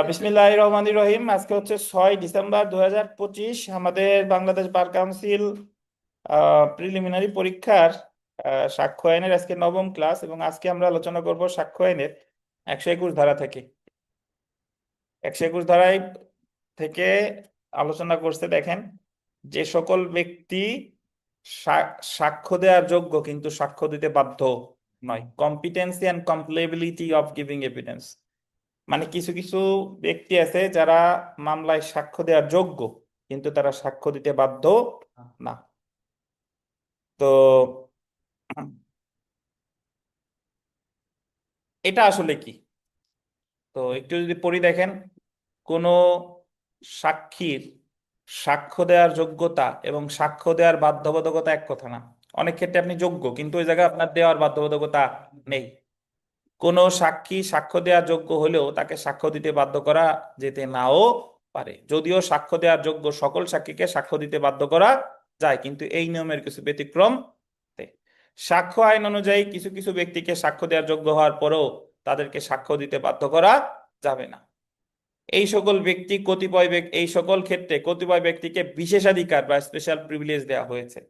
বিসমিল্লাহির রহমানির রহিম। আজকে হচ্ছে 6 ডিসেম্বর 2025। আমাদের বাংলাদেশ বার কাউন্সিল প্রিলিমিনারি পরীক্ষার সাক্ষ্য আইনের আজকে 9ম ক্লাস, এবং আজকে আমরা আলোচনা করব সাক্ষ্য আইনের 121 ধারা থেকে। 121 ধারায় থেকে আলোচনা করতে দেখেন, যে সকল ব্যক্তি সাক্ষ্য দেওয়ার যোগ্য কিন্তু সাক্ষ্য দিতে বাধ্য নয়। Competency and compellability of giving evidence, মানে কিছু কিছু ব্যক্তি আছে যারা মামলায় সাক্ষ্য দেওয়ার যোগ্য কিন্তু তারা সাক্ষ্য দিতে বাধ্য না। তো এটা আসলে কি? তো একটু যদি পড়ি দেখেন, কোন সাক্ষীর সাক্ষ্য দেওয়ার যোগ্যতা এবং সাক্ষ্য দেওয়ার বাধ্যবাধকতা এক কথা না। অনেক ক্ষেত্রে আপনি যোগ্য কিন্তু ওই জায়গায় আপনার দেওয়ার বাধ্যবাধকতা নেই। কোন সাক্ষী সাক্ষ্য দেওয়ার যোগ্য হলেও তাকে সাক্ষ্য দিতে বাধ্য করা যেতে নাও পারে, যদিও সাক্ষ্য দেওয়ার যোগ্য সকল সাক্ষীকে সাক্ষ্য দিতে বাধ্য করা যায়, কিন্তু এই নিয়মের কিছু ব্যতিক্রম আছে। সাক্ষ্য আইন অনুযায়ী কিছু কিছু ব্যক্তিকে সাক্ষ্য দেওয়ার যোগ্য হওয়ার পরেও তাদেরকে সাক্ষ্য দিতে বাধ্য করা যাবে না। এই সকল ক্ষেত্রে কতিপয় ব্যক্তিকে বিশেষাধিকার বা স্পেশাল প্রিভিলেজ দেওয়া হয়েছে।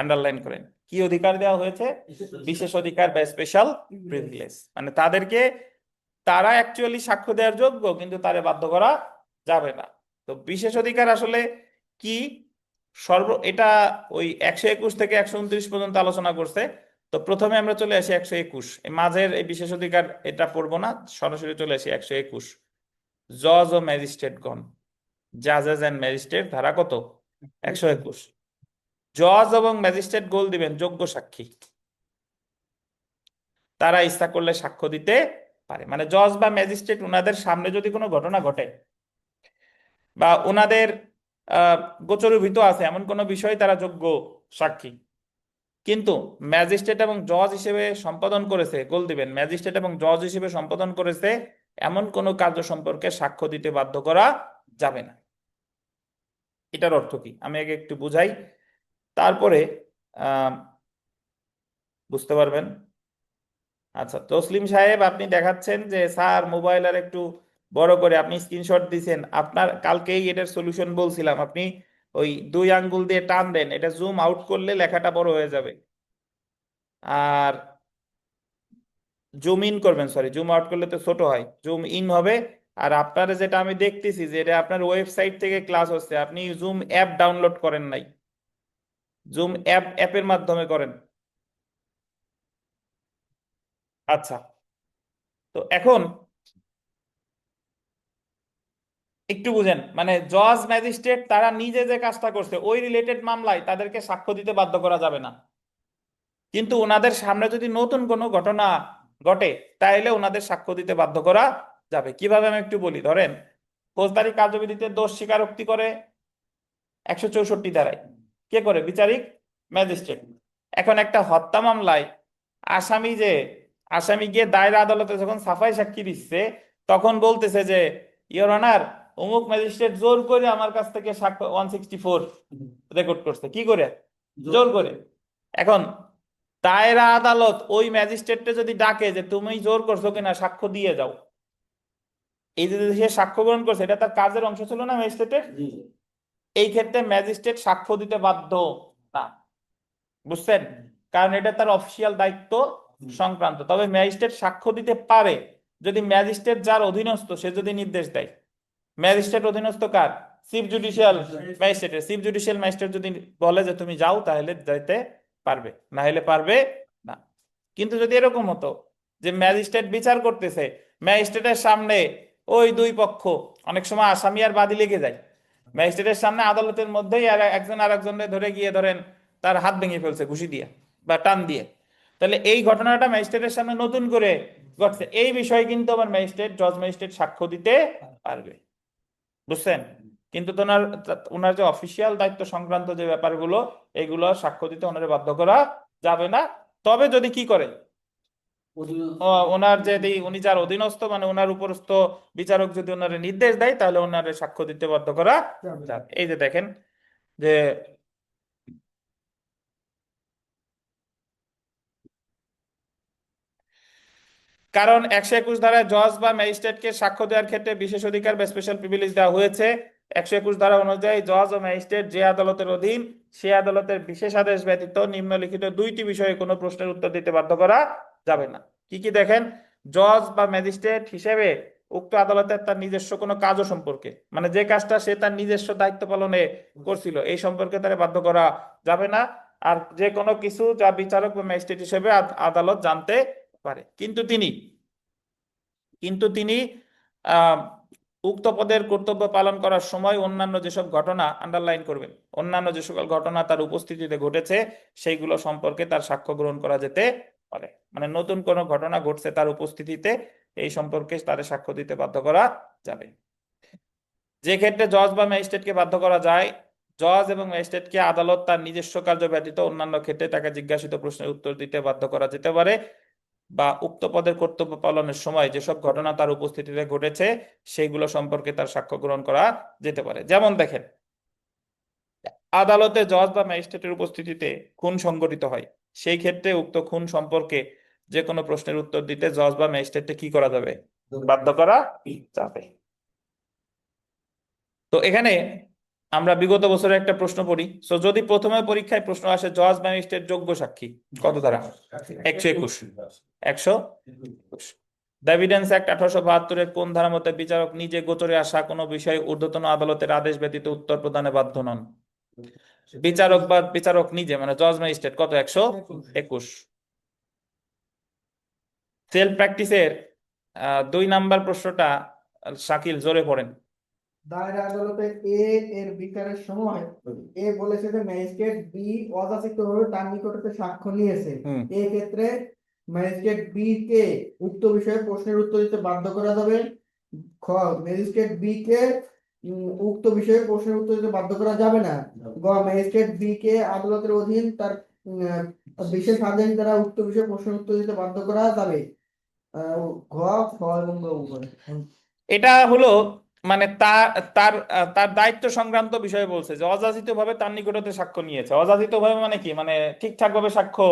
আন্ডারলাইন করেন, কি অধিকার দেওয়া হয়েছে? বিশেষ অধিকার বা স্পেশাল প্রিভিলেজ, মানে তারা অ্যাকচুয়ালি সাক্ষ্য দেওয়ার যোগ্য কিন্তু তারে বাধ্য করা যাবে না। তো বিশেষ অধিকার আসলে কি? এটা ওই 121 থেকে 129 পর্যন্ত আলোচনা করছে। তো প্রথমে আমরা চলে আসি 121, এই মাঝের এই বিশেষ অধিকার এটা পড়বো না, সরাসরি চলে আসি 121। জজ ও ম্যাজিস্ট্রেটগণ, জাজেস এন্ড ম্যাজিস্ট্রেট, ধারা কত? 121। জজ এবং ম্যাজিস্ট্রেট গোল দিবেন যোগ্য সাক্ষী, তারা ইচ্ছা করলে সাক্ষ্য দিতে পারে। মানে জজ বা ম্যাজিস্ট্রেট ওনাদের সামনে যদি কোনো ঘটনা ঘটে বা ওনাদের গোচরীভূত আছে এমন কোনো বিষয়, তারা যোগ্য সাক্ষী। কিন্তু ম্যাজিস্ট্রেট এবং জজ হিসেবে সম্পাদন করেছে, গোল দিবেন, ম্যাজিস্ট্রেট এবং জজ হিসেবে সম্পাদন করেছে এমন কোনো কার্য সম্পর্কে সাক্ষ্য দিতে বাধ্য করা যাবে না। এটার অর্থ কি আমি আগে একটু বুঝাই, তারপরে আহ বুঝতে পারবেন। আচ্ছা, তসলিম সাহেব আপনি দেখাচ্ছেন যে স্যার মোবাইল আর একটু বড় করে, আপনি স্ক্রিনশট দিছেন। আপনার কালকেই এটার সলিউশন বলছিলাম, আপনি ওই 2 আঙ্গুল দিয়ে টান দেন, এটা জুম আউট করলে লেখাটা বড় হয়ে যাবে, আর জুম ইন করবেন, সরি জুম আউট করলে তো ছোট হয়, জুম ইন হবে। আর আপনারা যেটা আমি দেখতেছি যে এটা আপনার ওয়েবসাইট থেকে ক্লাস হচ্ছে, আপনি জুম অ্যাপ ডাউনলোড করেন নাই, জুম অ্যাপের মাধ্যমে করেন। আচ্ছা, তো এখন একটু বুঝেন, মানে জজ ম্যাজিস্ট্রেট তারা নিজে যে কাজটা করছে ওই রিলেটেড মামলায় তাদেরকে সাক্ষ্য দিতে বাধ্য করা যাবে না, কিন্তু ওনাদের সামনে যদি নতুন কোনো ঘটনা ঘটে তাহলে ওনাদের সাক্ষ্য দিতে বাধ্য করা যাবে। কিভাবে আমি একটু বলি, ধরেন ফৌজদারি কার্যবিধিতে দোষ স্বীকারোক্তি করে 164 ধারায়, কে করে? বিচারিক ম্যাজিস্ট্রেট। এখন একটা হত্যা মামলায় আসামি গিয়ে দায়রা আদালতে যখন সাফাই সাক্ষী দিচ্ছে, তখন বলতেছে যে ইওর অনার, অমুক ম্যাজিস্ট্রেট জোর করে আমার কাছ থেকে সাক্ষ্য 164 রেকর্ড করছে, কি করে? জোর করে। এখন দায়রা আদালত ওই ম্যাজিস্ট্রেটকে যদি ডাকে যে তুমি জোর করছো কিনা সাক্ষ্য দিয়ে যাও, এই যে সে সাক্ষ্য গ্রহণ করছে এটা তার কাজের অংশ ছিল না ম্যাজিস্ট্রেটের, এই ক্ষেত্রে ম্যাজিস্ট্রেট সাক্ষ্য দিতে বাধ্য না, বুঝছেন? কারণ এটা তার অফিসিয়াল দায়িত্ব সংক্রান্ত। তবে ম্যাজিস্ট্রেট সাক্ষ্য দিতে পারে যদি ম্যাজিস্ট্রেট যার অধীনস্থ সে যদি নির্দেশ দেয়। ম্যাজিস্ট্রেট অধীনস্থ কার? চিফ জুডিশিয়াল ম্যাজিস্ট্রেটের। চিফ জুডিশিয়াল ম্যাজিস্ট্রেট যদি বলে যে তুমি যাও, তাহলে যাইতে পারবে, না হলে পারবে না। কিন্তু যদি এরকম হতো যে ম্যাজিস্ট্রেট বিচার করতেছে, ম্যাজিস্ট্রেটের সামনে ওই দুই পক্ষ, অনেক সময় আসামি আর বাদী লেগে যায়, ম্যাজিস্ট্রেটের সামনে আদালতের মধ্যেই আর একজন আরেকজনের ধরে গিয়ে ধরেন তার হাত ভেঙে ফেলছে ঘুষি দিয়ে বা টান দিয়ে, তাহলে এই ঘটনাটা ম্যাজিস্ট্রেটের সামনে নতুন করে ঘটছে, এই বিষয়ে কিন্তু আবার জজ ম্যাজিস্ট্রেট সাক্ষ্য দিতে পারবে, বুঝছেন? কিন্তু ওনার যে অফিসিয়াল দায়িত্ব সংক্রান্ত যে ব্যাপারগুলো, এগুলো সাক্ষ্য দিতে ওনারে বাধ্য করা যাবে না। তবে যদি কি করে, ওনার যদি উনি যার অধীনস্থ, মানে ওনার উপরস্থ বিচারক যদি ওনারে নির্দেশ দেয়, তাহলে ওনারে সাক্ষ্য দিতে বাধ্য করা যাবে। এই যে দেখেন যে কারণ 121 ধারায় জজ বা ম্যাজিস্ট্রেটকে সাক্ষ্য দেওয়ার ক্ষেত্রে বিশেষ অধিকার বা স্পেশাল প্রিভিলেজ দেওয়া হয়েছে। 121 ধারা অনুযায়ী জজ ও ম্যাজিস্ট্রেট যে আদালতের অধীন সে আদালতের বিশেষ আদেশ ব্যতীত নিম্নলিখিত দুইটি বিষয়ে কোনো প্রশ্নের উত্তর দিতে বাধ্য করা যাবে না। কি কি দেখেন, জজ বা ম্যাজিস্ট্রেট হিসেবে উক্ত আদালতের তার নিজস্ব কোনো কাজও সম্পর্কে, মানে যে কাজটা সে তার নিজস্ব দায়িত্ব পালনে করছিল, এই সম্পর্কে তারা বাধ্য করা যাবে না। আর যে কোনো কিছু যা বিচারক বা ম্যাজিস্ট্রেট হিসেবে আদালত জানতে পারে, কিন্তু তিনি আহ উক্ত পদের কর্তব্য পালন করার সময় অন্যান্য যেসব ঘটনা, আন্ডারলাইন করবেন, অন্যান্য যে সকল ঘটনা তার উপস্থিতিতে ঘটেছে সেইগুলো সম্পর্কে তার সাক্ষ্য গ্রহণ করা যেতে পারে। মানে নতুন কোনো ঘটনা ঘটছে তার উপস্থিতিতে, এই সম্পর্কে তার সাক্ষ্য দিতে বাধ্য করা যাবে। যে ক্ষেত্রে জজ বা ম্যাজিস্ট্রেটকে বাধ্য করা যায়, জজ এবং ম্যাজিস্ট্রেটকে আদালত তার নিজস্ব কার্য ব্যতীত অন্যান্য ক্ষেত্রে তাকে জিজ্ঞাসিত প্রশ্নের উত্তর দিতে বাধ্য করা যেতে পারে, বা উক্ত পদের কর্তব্য পালনের সময় যেসব ঘটনা তার উপস্থিতিতে ঘটেছে সেইগুলো সম্পর্কে তার সাক্ষ্য গ্রহণ করা যেতে পারে। যেমন দেখেন, আদালতে জজ বা ম্যাজিস্ট্রেটের উপস্থিতিতে খুন সংঘটিত হয়, সেই ক্ষেত্রে উক্ত খুন সম্পর্কে যে কোনো প্রশ্নের উত্তর দিতে জজ বা ম্যাজিস্ট্রেটকে কি করা যাবে, বাধ্য করা যাবে। তো এখানে আমরা বিগত বছরে একটা প্রশ্ন পড়ি, তো যদি প্রথমে পরীক্ষায় প্রশ্ন আসে জজ ম্যাজিস্ট্রেট যোগ্য সাক্ষী কত ধারা, 121, 121। দ্য এভিডেন্স অ্যাক্ট 1872 কোন ধারা মতে বিচারক নিজে গোচরে আসা কোনো বিষয়ে ঊর্ধ্বতন আদালতের আদেশ ব্যতীত উত্তর প্রদানে বাধ্য নন। বিচারক নিজে, মানে জজ ম্যাজিস্ট্রেট কত, 121। সেলফ প্র্যাকটিসের 2 নাম্বার প্রশ্নটা শাকিল জোরে পড়েন। দায়রা আদালতে এ এর বিচারের সময় এ বলেছে যে ম্যাজিস্ট্রেট বি অযাচিতভাবে তার নিকট হতে সাক্ষ্য নিয়েছে। এই ক্ষেত্রে ম্যাজিস্ট্রেট বি কে উক্ত বিষয়ে প্রশ্নের উত্তর দিতে বাধ্য করা যাবে। খ, ম্যাজিস্ট্রেট বি কে উক্ত বিষয়ে প্রশ্নের উত্তর দিতে বাধ্য করা যাবে না। গ, ম্যাজিস্ট্রেট বি কে আদালতের অধীন তার বিশেষ আদেশ দ্বারা উক্ত বিষয়ে প্রশ্নের উত্তর দিতে বাধ্য করা যাবে। ঘ, খ এবং গ উভয়। এটা হলো মানে তার তার তার দায়িত্ব সংক্রান্ত বিষয়ে বলছে যে অযাচিত ভাবে তার নিকটতে সাক্ষ্য নিয়েছে। অযাচিত ভাবে মানে কি, মানে ঠিকঠাক ভাবে সাক্ষ্য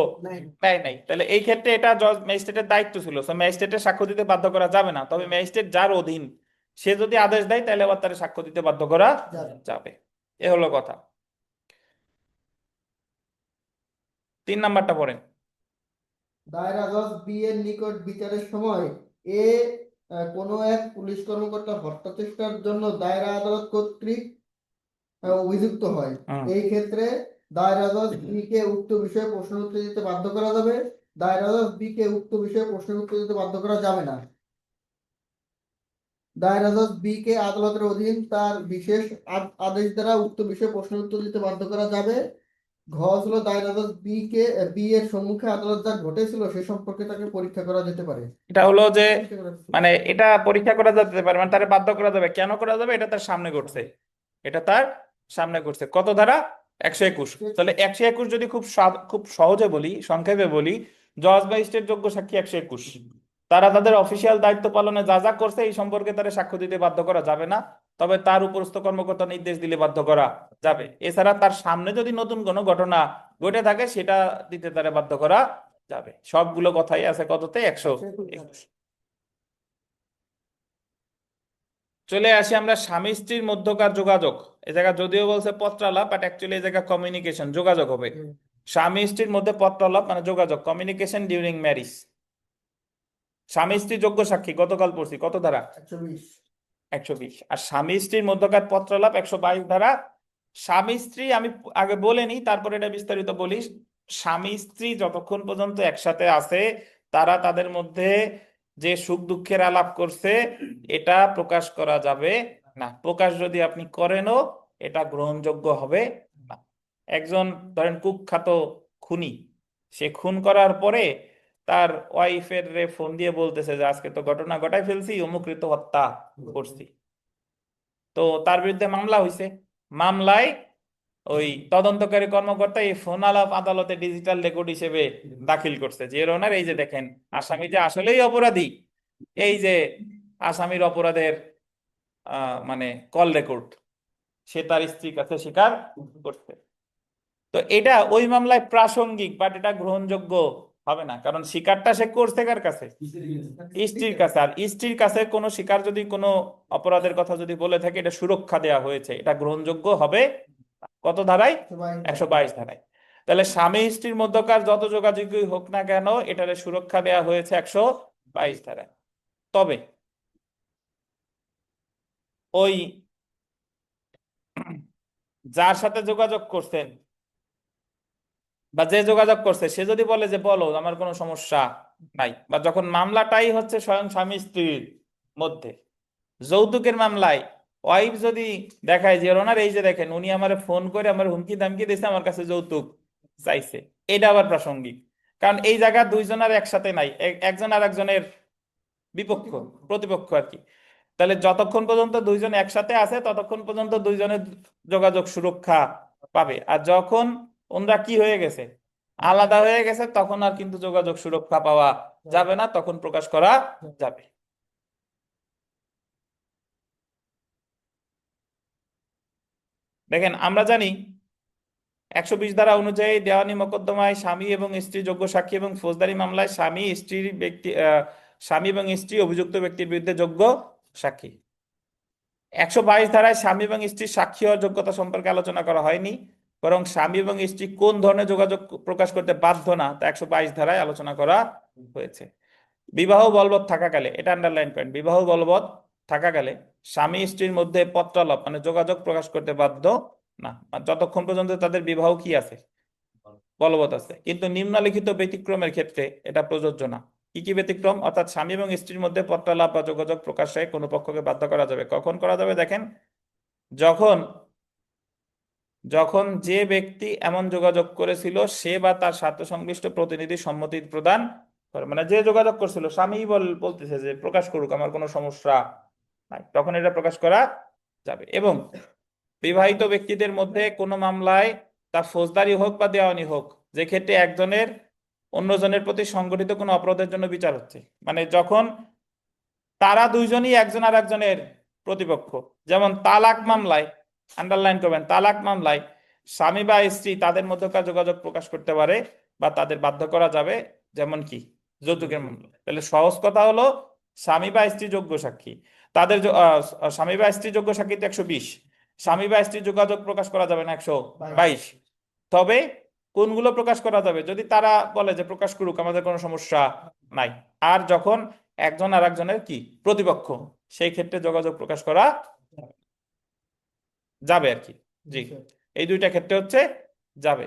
নেয় নাই, তাহলে এই ক্ষেত্রে এটা জজ ম্যাজিস্ট্রেটের দায়িত্ব ছিল, তো ম্যাজিস্ট্রেটের সাক্ষ্য দিতে বাধ্য করা যাবে না। তবে ম্যাজিস্ট্রেট যার অধীন সে যদি আদেশ দেয় তাহলে আবার তার সাক্ষ্য দিতে বাধ্য করা যাবে। এ হলো কথা। 3 নাম্বারটা পড়েন। দায়রা জজ বি এর নিকট বিচারের সময় এ কোনো এক পুলিশ কর্মকর্তা হত্যা চেষ্টার জন্য দায়রা আদালত কর্তৃক অভিযুক্ত হয়। এই ক্ষেত্রে দায়রা জজ বি কে উক্ত বিষয়ে প্রশ্নের উত্তর দিতে বাধ্য করা যাবে। দায়রা জজ বি কে উক্ত বিষয়ে প্রশ্নের উত্তর দিতে বাধ্য করা যাবে না। দায়রা জজ বি কে আদালতের অধীন তার বিশেষ আদেশ দ্বারা উক্ত বিষয়ে প্রশ্নের উত্তর দিতে বাধ্য করা যাবে। ঘ হলো দায়রা জজ বি এর সম্মুখে আদালত যা ঘটেছিল সে সম্পর্কে তাকে পরীক্ষা করা যেতে পারে। এটা হলো যে মানে এটা পরীক্ষা করা যেতে পারে, মানে তারে বাধ্য করা যাবে। কেন করা যাবে, এটা তার সামনে ঘটছে, এটা তার সামনে ঘটছে। কত ধারা, 121। তাহলে 121 যদি খুব সহজে বলি, সংক্ষেপে বলি, জজ ম্যাজিস্ট্রেট যোগ্য সাক্ষী 121। তারা তাদের অফিসিয়াল দায়িত্ব পালনে যা যা করছে এই সম্পর্কে তারা সাক্ষ্য দিতে বাধ্য করা যাবে না, তবে তার উপরস্থ কর্মকর্তা নির্দেশ দিলে বাধ্য করা যাবে। এছাড়া তার সামনে যদি নতুন কোনো ঘটনা ঘটে থাকে সেটা দিতে তারা বাধ্য করা যাবে। সবগুলো কথাই আছে কততে, 121। চলে আসি আমরা স্বামী স্ত্রীর মধ্যকার যোগাযোগ। এ জায়গা যদিও বলছে পত্রালাপ, বাট অ্যাকচুয়ালি এই জায়গা কমিউনিকেশন, যোগাযোগ হবে। স্বামী স্ত্রীর মধ্যে পত্রালাপ মানে যোগাযোগ, কমিউনিকেশন ডিউরিং ম্যারিজ। স্বামী স্ত্রী যোগ্য সাক্ষী গতকাল পড়ছি, কত ধারা, 120। আর স্বামী স্ত্রীর মধ্যকার পত্রালাপ 122 ধারা। স্বামী স্ত্রী আমি আগে বলে নিই, তারপরে এটা বিস্তারিত বলিস। স্বামী স্ত্রী যতক্ষণ পর্যন্ত একসাথে আছে তারা তাদের মধ্যে যে সুখ দুঃখের আলাপ করছে এটা প্রকাশ করা যাবে না। প্রকাশ যদি আপনি করেনও এটা গ্রহণযোগ্য হবে না। একজন ধরেন কুখ্যাত খুনি, সে খুন করার পরে তার ওয়াইফের রে ফোন দিয়ে বলতেছে যে আজকে তো ঘটনা ঘটাই ফেলছি, অমুক তো হত্যা করছি। তো তার বিরুদ্ধে মামলা হয়েছে, মামলায় ওই তদন্তকারী কর্মকর্তা এই ফোন আলাপ আদালতে ডিজিটাল রেকর্ড হিসেবে দাখিল করছে যে এর ওনার এই যে দেখেন আসামি যে আসলেই অপরাধী, এই যে আসামির অপরাধের মানে কল রেকর্ড সে তার স্ত্রীর কাছে স্বীকার করছে। তো এটা ওই মামলায় প্রাসঙ্গিক, বাট এটা গ্রহণযোগ্য হবে না, কারণ স্বীকারটা সে করছে কার কাছে? স্ত্রীর কাছে। আর স্ত্রীর কাছে কোনো স্বীকার যদি কোনো অপরাধের কথা যদি বলে থাকে, এটা সুরক্ষা দেওয়া হয়েছে, এটা গ্রহণযোগ্য হবে কত ধারায়? 122 ধারায়। তাহলে স্বামী স্ত্রীর মধ্যকার যত যোগাযোগই হোক না কেন, এটার সুরক্ষা দেওয়া হয়েছে 122 ধারায়। তবে ওই যার সাথে যোগাযোগ করছেন বা যে যোগাযোগ করছে সে যদি বলে যে বলো আমার কোনো সমস্যা নাই, বা যখন মামলাটাই হচ্ছে স্বয়ং স্বামী স্ত্রীর মধ্যে, যৌতুকের মামলায় ওয়াইফ যদি দেখায় যে ওনার এই যে দেখেন উনি আমার ফোন করে আমার হুমকি দামকি দিয়েছে, আমার কাছে যৌতুক চাইছে, এটা আবার প্রাসঙ্গিক। কারণ এই জায়গা দুইজন আর একসাথে নাই, একজন আর একজনের বিপক্ষ, প্রতিপক্ষ আর কি। তাহলে যতক্ষণ পর্যন্ত দুইজন একসাথে আছে ততক্ষণ পর্যন্ত দুইজনের যোগাযোগ সুরক্ষা পাবে। আর যখন ওনরা কি হয়ে গেছে, আলাদা হয়ে গেছে, তখন আর কিন্তু যোগাযোগ সুরক্ষা পাওয়া যাবে না, তখন প্রকাশ করা যাবে। দেখেন আমরা জানি 120 ধারা অনুযায়ী দেওয়ানি মোকদ্দমায় স্বামী এবং স্ত্রী যোগ্য সাক্ষী, এবং ফৌজদারি মামলায় স্বামী এবং স্ত্রী অভিযুক্ত ব্যক্তির বিরুদ্ধে যোগ্য সাক্ষী। 122 ধারায় স্বামী এবং স্ত্রীর সাক্ষী হওয়ার যোগ্যতা সম্পর্কে আলোচনা করা হয়নি, বরং স্বামী এবং স্ত্রী কোন ধরনের যোগাযোগ প্রকাশ করতে বাধ্য না তা 122 ধারায় আলোচনা করা হয়েছে। বিবাহ বলবৎ থাকাকালে, এটা আন্ডারলাইন পয়েন্ট, বিবাহ বলবৎ থাকাকালে স্বামী স্ত্রীর মধ্যে পত্রালাপ মানে যোগাযোগ প্রকাশ করতে বাধ্য না, যতক্ষণ পর্যন্ত তাদের বিবাহ কি আছে, বলবৎ আছে। কিন্তু নিম্নলিখিত ব্যতিক্রমের ক্ষেত্রে এটা প্রযোজ্য না। কি কি ব্যতিক্রম? অর্থাৎ স্বামী এবং স্ত্রীর মধ্যে পত্রালাপ বা যোগাযোগ প্রকাশে কোনো পক্ষকে বাধ্য করা যাবে। কখন করা যাবে? দেখেন, যখন যখন যে ব্যক্তি এমন যোগাযোগ করেছিল সে বা তার স্বার্থ সংশ্লিষ্ট প্রতিনিধি সম্মতি প্রদান করে, মানে যে যোগাযোগ করছিল স্বামী বলতেছে যে প্রকাশ করুক আমার কোনো সমস্যা নাই, তখন এটা প্রকাশ করা যাবে। এবং বিবাহিত ব্যক্তিদের মধ্যে কোনো মামলায়, তা ফৌজদারি হোক বা দেওয়ানি হোক, যে ক্ষেত্রে একজনের অন্যজনের প্রতি সংগঠিত কোনো অপরাধের জন্য বিচার হচ্ছে, মানে যখন তারা দুইজনই একজন আর একজনের প্রতিপক্ষ, যেমন তালাক মামলায়, আন্ডারলাইন করবেন, তালাক মামলায় স্বামী বা স্ত্রী তাদের মধ্যকার যোগাযোগ প্রকাশ করতে পারে বা তাদের বাধ্য করা যাবে, যেমন কি যৌতুকের মামলা। তাহলে সহজ কথা হলো স্বামী বা স্ত্রী যোগ্য সাক্ষী, তাদের স্বামী বা স্ত্রী যোগ্য সাক্ষী তো 120, স্বামী বা স্ত্রী যোগাযোগ প্রকাশ করা যাবে না 122। তবে কোনগুলো প্রকাশ করা যাবে? যদি তারা বলে যে প্রকাশ করুক আমাদের কোনো সমস্যা নাই, আর যখন একজন আর একজনের কি প্রতিপক্ষ, সেই ক্ষেত্রে যোগাযোগ প্রকাশ করা যাবে আর কি। জি, এই দুইটা ক্ষেত্রে হচ্ছে যাবে।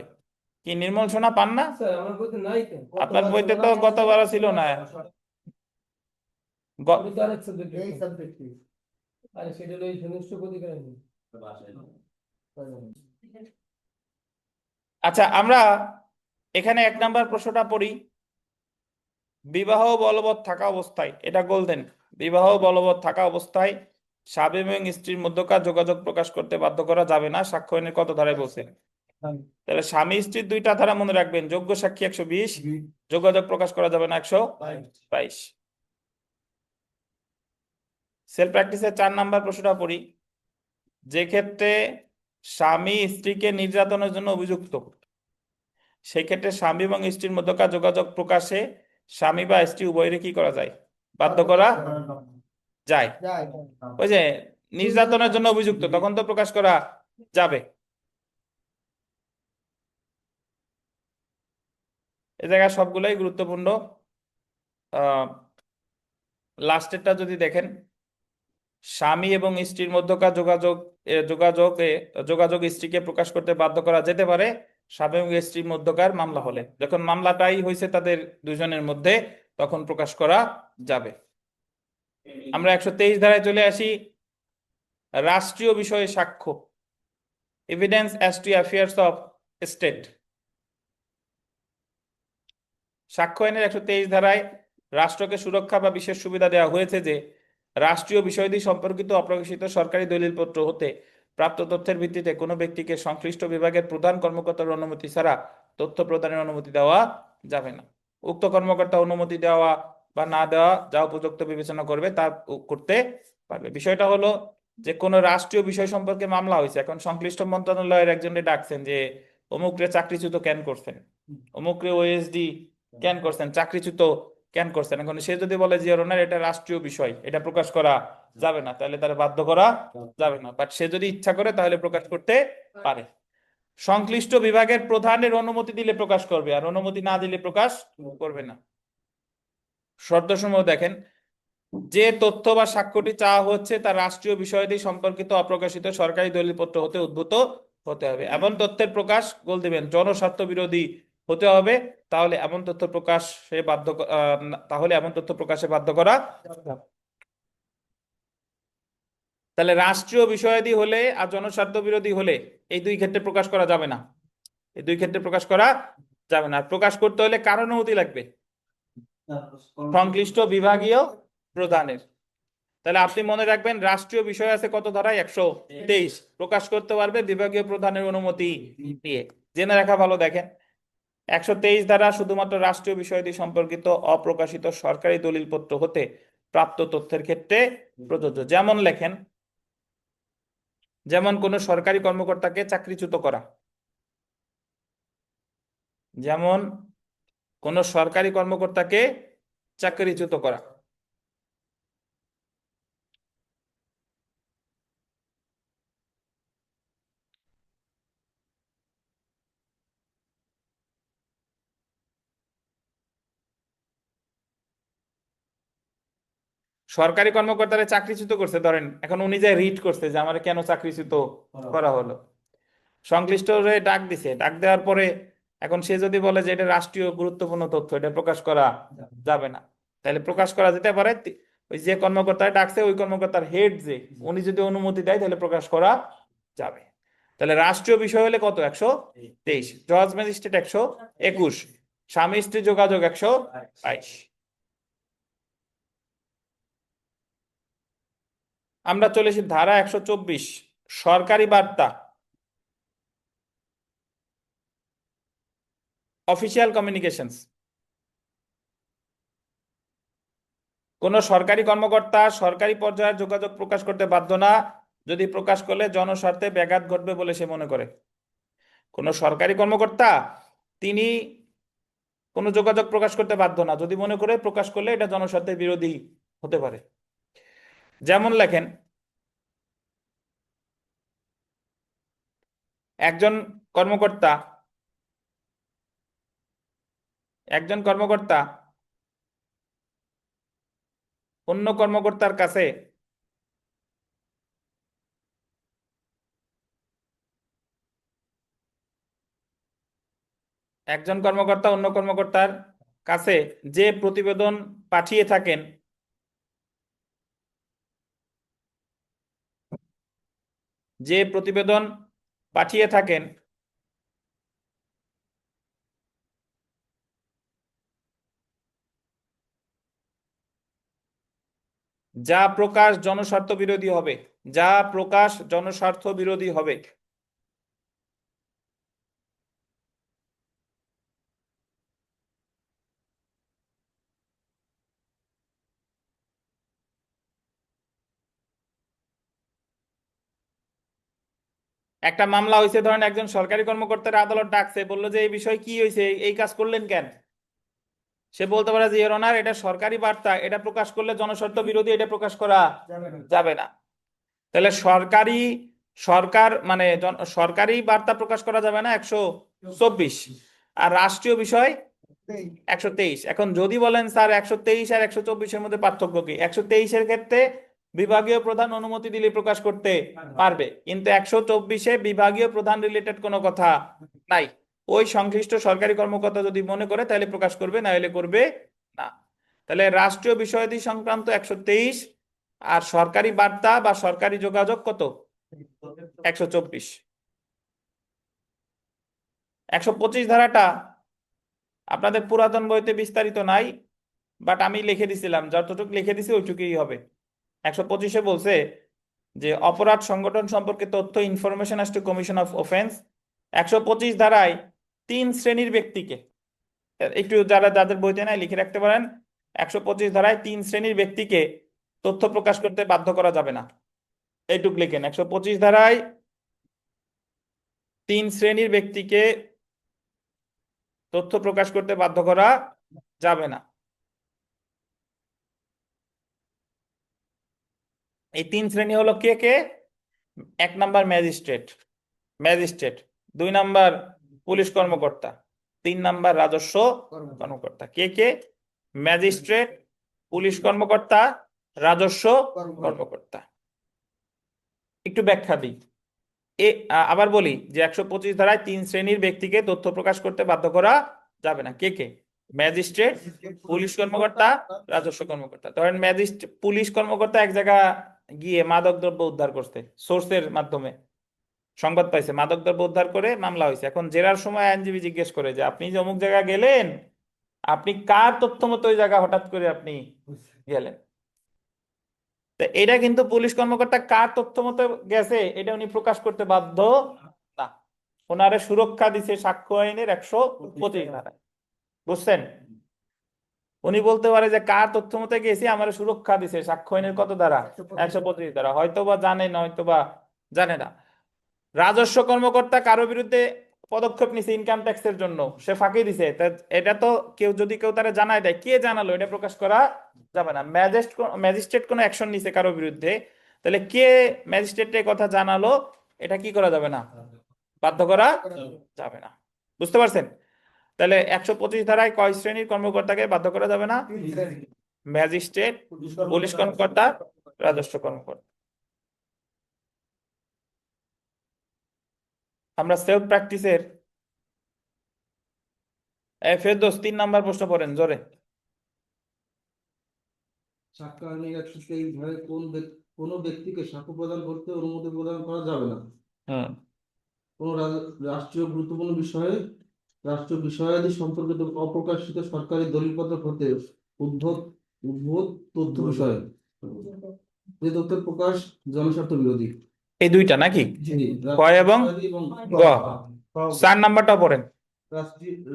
কি নির্মল সোনা পান না? আমার বইতে নাই কেন? আপনার বইতে তো গতবারও ছিল না। আমি তো আরেক সাবজেক্ট এই সাবজেক্টটি আরে সেটা হলো এই সুনিশ্চিত অধিকার নেই। আচ্ছা, আমরা এখানে 1 নাম্বার প্রশ্নটা পড়ি। বিবাহ বলবৎ থাকা অবস্থায়, এটা গোল্ডেন, বিবাহ বলবৎ থাকা অবস্থায় স্বামী এবং স্ত্রীর মধ্যকার যোগাযোগ প্রকাশ করতে বাধ্য করা যাবে না, সাক্ষ্য আইনের কত ধারায় বলছে? তাহলে স্বামী স্ত্রীর দুইটা ধারা মনে রাখবেন, যোগ্য সাক্ষী 120, যোগাযোগ প্রকাশ করা যাবে না 122। সেলফ প্র্যাকটিসের 4 নাম্বার প্রশ্নটা পড়ি। যে ক্ষেত্রে স্বামী স্ত্রীকে নির্যাতনের জন্য অভিযুক্ত, সেই ক্ষেত্রে স্বামী এবং স্ত্রীর মধ্যকার যোগাযোগ প্রকাশে স্বামী বা স্ত্রী উভয়েরই কি করা যায়? বাধ্য করা যায়। ওই যে নির্যাতনের জন্য অভিযুক্ত, তখন তো প্রকাশ করা যাবে। এ জায়গায় সবগুলোই গুরুত্বপূর্ণ। লাস্টেরটা যদি দেখেন, স্বামী এবং স্ত্রীর মধ্যকার যোগাযোগ স্ত্রীকে প্রকাশ করতে বাধ্য করা যেতে পারে স্বামী এবং স্ত্রীর মধ্যকার মামলা হলে, যখন মামলাটাই হয়েছে তাদের দুজনের মধ্যে, তখন প্রকাশ করা যাবে। আমরা 123 ধারায় চলে আসি। রাষ্ট্রীয় বিষয়ে সাক্ষ্য, evidence as to affairs of state. সাক্ষ্য আইনের 123 ধারায় রাষ্ট্রকে সুরক্ষা বা বিশেষ সুবিধা দেওয়া হয়েছে যে রাষ্ট্রীয় বিষয়াদি সম্পর্কিত অপ্রকাশিত সরকারি দলিলপত্র হতে প্রাপ্ত তথ্যের ভিত্তিতে কোনো ব্যক্তিকে সংশ্লিষ্ট বিভাগের প্রধান কর্মকর্তার অনুমতি ছাড়া তথ্য প্রদানের অনুমতি দেওয়া যাবে না। উক্ত কর্মকর্তা অনুমতি দেওয়া বা না দেওয়া যা উপযুক্ত বিবেচনা করবে তা করতে পারবে। বিষয়টা হলো যে কোনো রাষ্ট্রীয় বিষয় সম্পর্কে মামলা হয়েছে, এখন সংশ্লিষ্ট মন্ত্রণালয়ের একজনকে ডাকছেন যে অমুকরে চাকরিচ্যুত কেন করছেন, অমুকরে ওএসডি কেন করছেন, চাকরিচ্যুত কেন করছেন। এখন সে যদি বলে যে ইওর অনার এটা রাষ্ট্রীয় বিষয়, এটা প্রকাশ করা যাবে না, তাহলে তারা বাধ্য করা যাবে না। বাট সে যদি ইচ্ছা করে তাহলে প্রকাশ করতে পারে। সংশ্লিষ্ট বিভাগের প্রধানের অনুমতি দিলে প্রকাশ করবে, আর অনুমতি না দিলে প্রকাশ করবে না। শর্তসমূহ দেখেন, যে তথ্য বা সাক্ষ্যটি চাওয়া হচ্ছে তা রাষ্ট্রীয় বিষয়াদি সম্পর্কিত অপ্রকাশিত সরকারি দলিলপত্র হতে উদ্ভূত হতে হবে। এমন তথ্যের প্রকাশ গোল দিবেন জনস্বার্থ বিরোধী হতে হবে, তাহলে এমন তথ্য প্রকাশে বাধ্য তাহলে এমন তথ্য প্রকাশে বাধ্য করা যাবে। তাহলে রাষ্ট্রীয় বিষয়াদি হলে আর জনস্বার্থ বিরোধী হলে এই দুই ক্ষেত্রে প্রকাশ করা যাবে না, এই দুই ক্ষেত্রে প্রকাশ করা যাবে না। প্রকাশ করতে হলে কার অনুমতি লাগবে? সংশ্লিষ্ট বিভাগীয় প্রধানের। তাহলে আপনি মনে রাখবেন রাষ্ট্রীয় বিষয় আছে কত ধারায়? 123। প্রকাশ করতে পারবে বিভাগীয় প্রধানের অনুমতি নিয়ে। জেনে রাখা ভালো। দেখেন 123 ধারা শুধুমাত্র রাষ্ট্রীয় বিষয়াদি সম্পর্কিত অপ্রকাশিত সরকারি দলিলপত্র হতে প্রাপ্ত তথ্যের ক্ষেত্রে প্রযোজ্য। যেমন লেখেন, যেমন কোন সরকারি কর্মকর্তাকে চাকরিচ্যুত করা, যেমন কোন সরকারি কর্মকর্তাকে চাকরিচ্যুত করা। সরকারি কর্মকর্তারা চাকরিচ্যুত করছে, ধরেন এখন উনি যে রিট করছে যে আমার কেন চাকরিচ্যুত করা হলো, সংশ্লিষ্ট ডাক দিছে, ডাক দেওয়ার পরে এখন সে যদি বলে যে এটা রাষ্ট্রীয় গুরুত্বপূর্ণ তথ্য, এটা প্রকাশ করা যাবে না, তাহলে প্রকাশ করা যেতে পারে। ওই যে কর্মকর্তা ডাকছে ওই কর্মকর্তার হেড যে, উনি যদি অনুমতি দেয় তাহলে প্রকাশ করা যাবে। তাহলে রাষ্ট্রীয় বিষয় হলে কত? 123। জজ ম্যাজিস্ট্রেট 121। স্বামী স্ত্রী যোগাযোগ 122। আমরা চলে এসেছি ধারা 124, সরকারি বার্তা, অফিসিয়াল কমিউনিকেশনস। কোন সরকারি কর্মকর্তা সরকারি পর্যায়ে যোগাযোগ প্রকাশ করতে বাধ্য না, যদি প্রকাশ করলে জনস্বার্থে ব্যাঘাত ঘটবে বলে সে মনে করে। কোন সরকারি কর্মকর্তা তিনি কোনো যোগাযোগ প্রকাশ করতে বাধ্য না, যদি মনে করে প্রকাশ করলে এটা জনস্বার্থের বিরোধী হতে পারে। যেমন লেখেন, একজন কর্মকর্তা অন্য কর্মকর্তার কাছে একজন কর্মকর্তা অন্য কর্মকর্তার কাছে যে প্রতিবেদন পাঠিয়ে থাকেন যে প্রতিবেদন পাঠিয়ে থাকেন যা প্রকাশ জনস্বার্থ বিরোধী হবে, যা প্রকাশ জনস্বার্থ বিরোধী হবে। একটা মামলা হয়েছে, ধরেন একজন সরকারি কর্মকর্তার আদালত ডাকছে, বললো যে এই বিষয় কি হয়েছে, এই কাজ করলেন কেন। সে বলতে পারে যে ইওর অনার এটা সরকারি বার্তা, এটা প্রকাশ করলে জনস্বার্থ বিরোধী, এটা প্রকাশ করা যাবে না। তাহলে সরকার মানে সরকারি বার্তা প্রকাশ করা যাবে না 124, আর রাষ্ট্রীয় বিষয় 123। এখন যদি বলেন স্যার 123 আর 124-এর মধ্যে পার্থক্য কি? 123-এর ক্ষেত্রে বিভাগীয় প্রধান অনুমতি দিলে প্রকাশ করতে পারবে, কিন্তু 124-এ বিভাগীয় প্রধান রিলেটেড কোনো কথা নাই। ওই সংশ্লিষ্ট সরকারি কর্মকর্তা যদি মনে করে তাহলে প্রকাশ করবে, না হলে করবে না। তাহলে রাষ্ট্রীয় বিষয়াদি সংক্রান্ত 123, আর সরকারি বার্তা বা সরকারি যোগাযোগ কত? 124। 125 ধারাটা আপনাদের পুরাতন বইতে বিস্তারিত নাই, বাট আমি লিখে দিছিলাম, যতটুকু লিখে দিছি ওইটুকুই হবে। 125-এ বলছে যে অপরাধ সংগঠন সম্পর্কে তথ্য, information as to commission of offence. 125 ধারায় 3 শ্রেণীর ব্যক্তিকে, একটু যাদের বইতে নাই লিখে রাখতে পারেন, 125 ধারায় 3 শ্রেণীর ব্যক্তিকে তথ্য প্রকাশ করতে বাধ্য করা যাবে না। এইটুক লিখেন, 125 ধারায় 3 শ্রেণীর ব্যক্তিকে তথ্য প্রকাশ করতে বাধ্য করা যাবে না। এই 3 শ্রেণী হলো কে কে? 1 number magistrate, magistrate 2 number police কর্মকর্তা, 3 নাম্বার রাজস্ব কর্মকর্তা। কে কে? ম্যাজিস্ট্রেট, পুলিশ কর্মকর্তা, রাজস্ব কর্মকর্তা। একটু ব্যাখ্যা দিই। আবার বলি যে 125 ধারায় 3 শ্রেণীর ব্যক্তিকে তথ্য প্রকাশ করতে বাধ্য করা যাবে না। কে কে? ম্যাজিস্ট্রেট, পুলিশ কর্মকর্তা, রাজস্ব কর্মকর্তা। ধরেন ম্যাজিস্ট্রেট, পুলিশ কর্মকর্তা এক জায়গা গিয়ে মাদক দ্রব্য উদ্ধার করতে, সোর্সের মাধ্যমে সংবাদ পাইছে, মাদক দ্রব্য উদ্ধার করে মামলা হয়েছে। এখন জেরার সময় আইনজীবী জিজ্ঞেস করে যে আপনি যে অমুক জায়গায় গেলেন, আপনি কার তথ্য মতো ওই জায়গা হঠাৎ করে আপনি গেলেন? তো এটা কিন্তু পুলিশ কর্মকর্তা কার তথ্য মতো গেছে এটা উনি প্রকাশ করতে বাধ্য না। ওনারে সুরক্ষা দিছে সাক্ষ্য আইনের 125 ধারায়। বুঝছেন? উনি বলতে পারে যে কার তথ্য মতো গেছি আমার সুরক্ষা দিছে সাক্ষ্য আইনের কত ধারা? 125 ধারা। হয়তো বা জানে না, হয়তো বা জানে না। রাজস্ব কর্মকর্তা কারো বিরুদ্ধে পদক্ষেপ নিছে ইনকাম ট্যাক্সের জন্য, সে ফাঁকি দিছে, তা এটা তো যদি কেউ তারা জানায় দেয়, কে জানালো এটা প্রকাশ করা যাবে না। ম্যাজিস্ট্রেট কোনো অ্যাকশন নিছে কারো বিরুদ্ধে, তাহলে কে ম্যাজিস্ট্রেটের কথা জানালো এটা কি করা যাবে না, বাধ্য করা যাবে না। বুঝতে পারছেন? তাহলে 125 ধারায় কয় শ্রেণীর কর্মকর্তাকে বাধ্য করা যাবে না? ম্যাজিস্ট্রেট, পুলিশ কর্মকর্তা, রাজস্ব কর্মকর্তা। আমরা সেলফ প্র্যাকটিসের ফেরদৌস 3 নাম্বার প্রশ্ন পড়েন জোরে। সাক্ষ্য আইনের 123 ধারায় কোনো ব্যক্তিকে সাক্ষ্য প্রদান করতে অনুমতি প্রদান করা যাবে না। কোনো রাষ্ট্রীয় গুরুত্বপূর্ণ বিষয়ে রাষ্ট্রীয় বিষয়াদি সম্পর্কিত অপ্রকাশিত সরকারি দলিলপত্র হতে উদ্ভূত উদ্ভূত তথ্য বিষয়ে যে তথ্যের প্রকাশ জনস্বার্থ বিরোধী। এই দুইটা নাকি? জি, কয় এবং এবং গ? 4 নাম্বারটা পড়েন।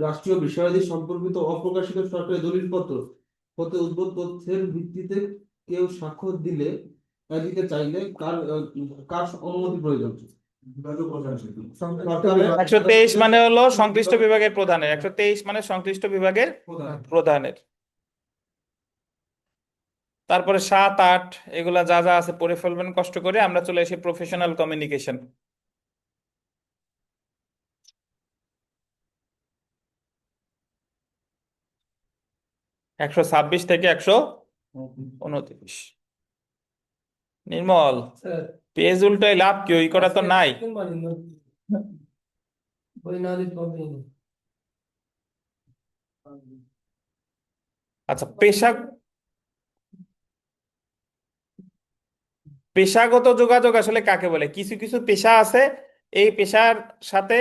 রাষ্ট্রীয় বিষয়াদি সম্পর্কিত অপ্রকাশিত সরকারি দলিলপত্র হতে উদ্ভূত তথ্যের ভিত্তিতে কেউ সাক্ষ্য দিতে চাইলে কার অনুমতি প্রয়োজন? 123 মানে হলো সংশ্লিষ্ট বিভাগের প্রধানের, 123 মানে সংশ্লিষ্ট বিভাগের প্রধানের। তারপরে 7, 8 এগুলা যা যা আছে পড়ে ফেলবেন কষ্ট করে। আমরা চলে এসে প্রফেশনাল কমিউনিকেশন। একশো 26 থেকে 129। নির্মল, স্যার পেজ উল্টাই লাভ কি? ওই করা তো নাই। বই না দিতে হবে না। আচ্ছা, পেশাগত যোগাযোগ আসলে কাকে বলে? কিছু কিছু পেশা আছে, এই পেশার সাথে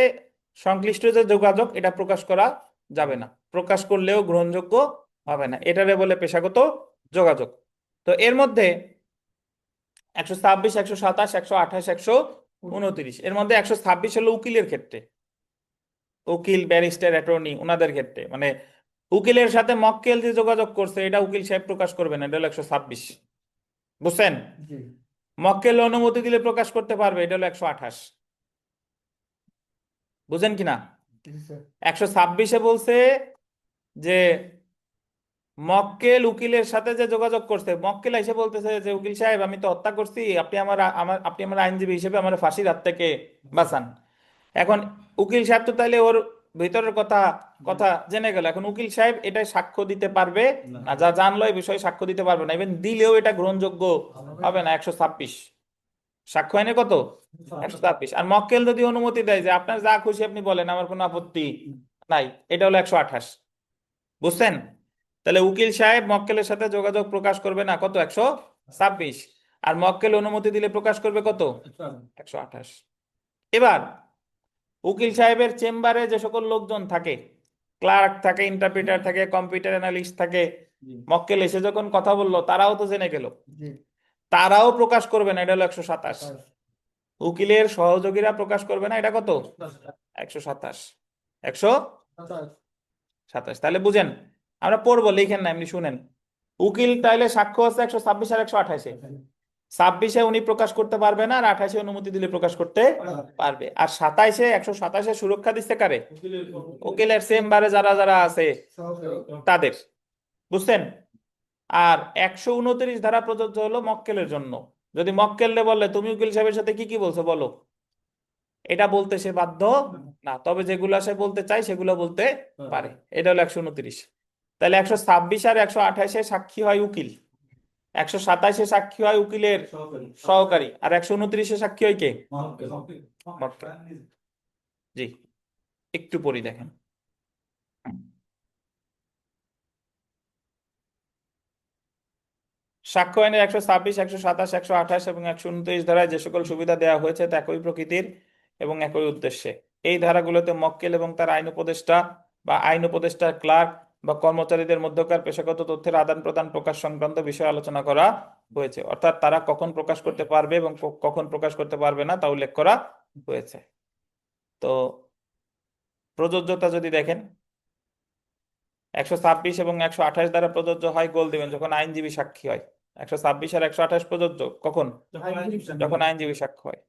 সংশ্লিষ্ট যে যোগাযোগ এটা প্রকাশ করা যাবে না, প্রকাশ করলেও গ্রহণযোগ্য হবে না, এটারে বলে পেশাগত যোগাযোগ। তো এর মধ্যে 126, 127, 128, 129, এর মধ্যে 126 হলো উকিলের ক্ষেত্রে, উকিল, ব্যারিস্টার, অ্যাটর্নি ওনাদের ক্ষেত্রে, মানে উকিলের সাথে মক্কেল যে যোগাযোগ করছে এটা উকিল সাহেব প্রকাশ করবে না, এটা হলো 126। বুঝছেন? মক্কেল অনুমতি দিলে প্রকাশ করতে পারবে, এটা হলো 128। বুঝেন কিনা? 126-এ বলছে যে মক্কেল উকিলের সাথে যে যোগাযোগ করছে, মক্কেল এসে বলতেছে যে উকিল সাহেব আমি তো হত্যা করছি, আপনি আমার আইনজীবী হিসেবে আমার ফাঁসির হাত থেকে বাঁচান। এখন উকিল সাহেব তো তাইলে ওর ভিতরের কথা কথা জেনে গেল, এখন উকিল সাহেব এটা সাক্ষ্য দিতে পারবে না, যা জানলো এই বিষয়ে সাক্ষ্য দিতে পারবে না, ইভেন দিলেও এটা গ্রহণযোগ্য হবে না। 126 সাক্ষ্য আইনে কত? 126। আর মক্কেল যদি অনুমতি দেয় যে আপনার যা খুশি আপনি বলেন, আমার কোনো আপত্তি নাই, এটা হলো 128। বুঝছেন? তাহলে উকিল সাহেব মক্কেলের সাথে যোগাযোগ প্রকাশ করবে না, কত? 126। আর মক্কেল অনুমতি দিলে প্রকাশ করবে কত? 128। এবার উকিল সাহেবের চেম্বারে যে সকল লোকজন থাকে, ক্লার্ক থাকে, ইন্টারপ্রিটার থাকে, কম্পিউটার অ্যানালিস্ট থাকে, মক্কেল এসে যখন কথা বললো তারাও তো জেনে গেল, তারাও প্রকাশ করবে না, এটা হলো 127। উকিলের সহযোগীরা প্রকাশ করবে না, এটা কত? 127। 127। তাহলে বুঝেন, আমরা পড়বো, লিখেন না, এমনি শুনেন। উকিল তাইলে সাক্ষ্য হচ্ছে 126 আর 128-এ। 26-এ উনি প্রকাশ করতে পারবে না, আর 28-এ অনুমতি দিলে প্রকাশ করতে পারবে। আর 27-এ 127-এ সুরক্ষা দিচ্ছে কারে? উকিলের চেম্বারে যারা যারা আছে তাদের, বুঝছেন? আর 129 ধারা প্রযোজ্য হলো মক্কেলের জন্য। যদি মক্কেলরে বললে তুমি উকিল সাহেবের সাথে কি কি বলছো বলো, এটা বলতে সে বাধ্য না, তবে যেগুলো সে বলতে চায় সেগুলো বলতে পারে। এটা হলো 129। তাহলে 126 আর 128-এ সাক্ষী হয় উকিল, 127-এ সাক্ষী হয় উকিলের সহকারী, আর 129-এ সাক্ষী হয় কে? মক্কেল। জি, একটু পড়ি দেখেন। সাক্ষ্য আইনের 126, 127, 128 এবং 129 ধারায় যে সকল সুবিধা দেওয়া হয়েছে তা একই প্রকৃতির এবং একই উদ্দেশ্যে। এই ধারাগুলোতে মক্কেল এবং তার আইন উপদেষ্টা বা আইন উপদেষ্টার ক্লার্ক বা কর্মচারীদের মধ্যকার পেশাগত তথ্যের আদান প্রদান প্রকাশ সংক্রান্ত বিষয়ে আলোচনা করা হয়েছে, অর্থাৎ তারা কখন প্রকাশ করতে পারবে এবং কখন প্রকাশ করতে পারবে না তা উল্লেখ করা হয়েছে। তো প্রযোজ্যতা যদি দেখেন, 126 এবং 128 দ্বারা প্রযোজ্য হয়, গোল দিবেন, যখন আইনজীবী সাক্ষী হয়। 126 আর 128 প্রযোজ্য কখন? যখন আইনজীবী সাক্ষ্য হয়।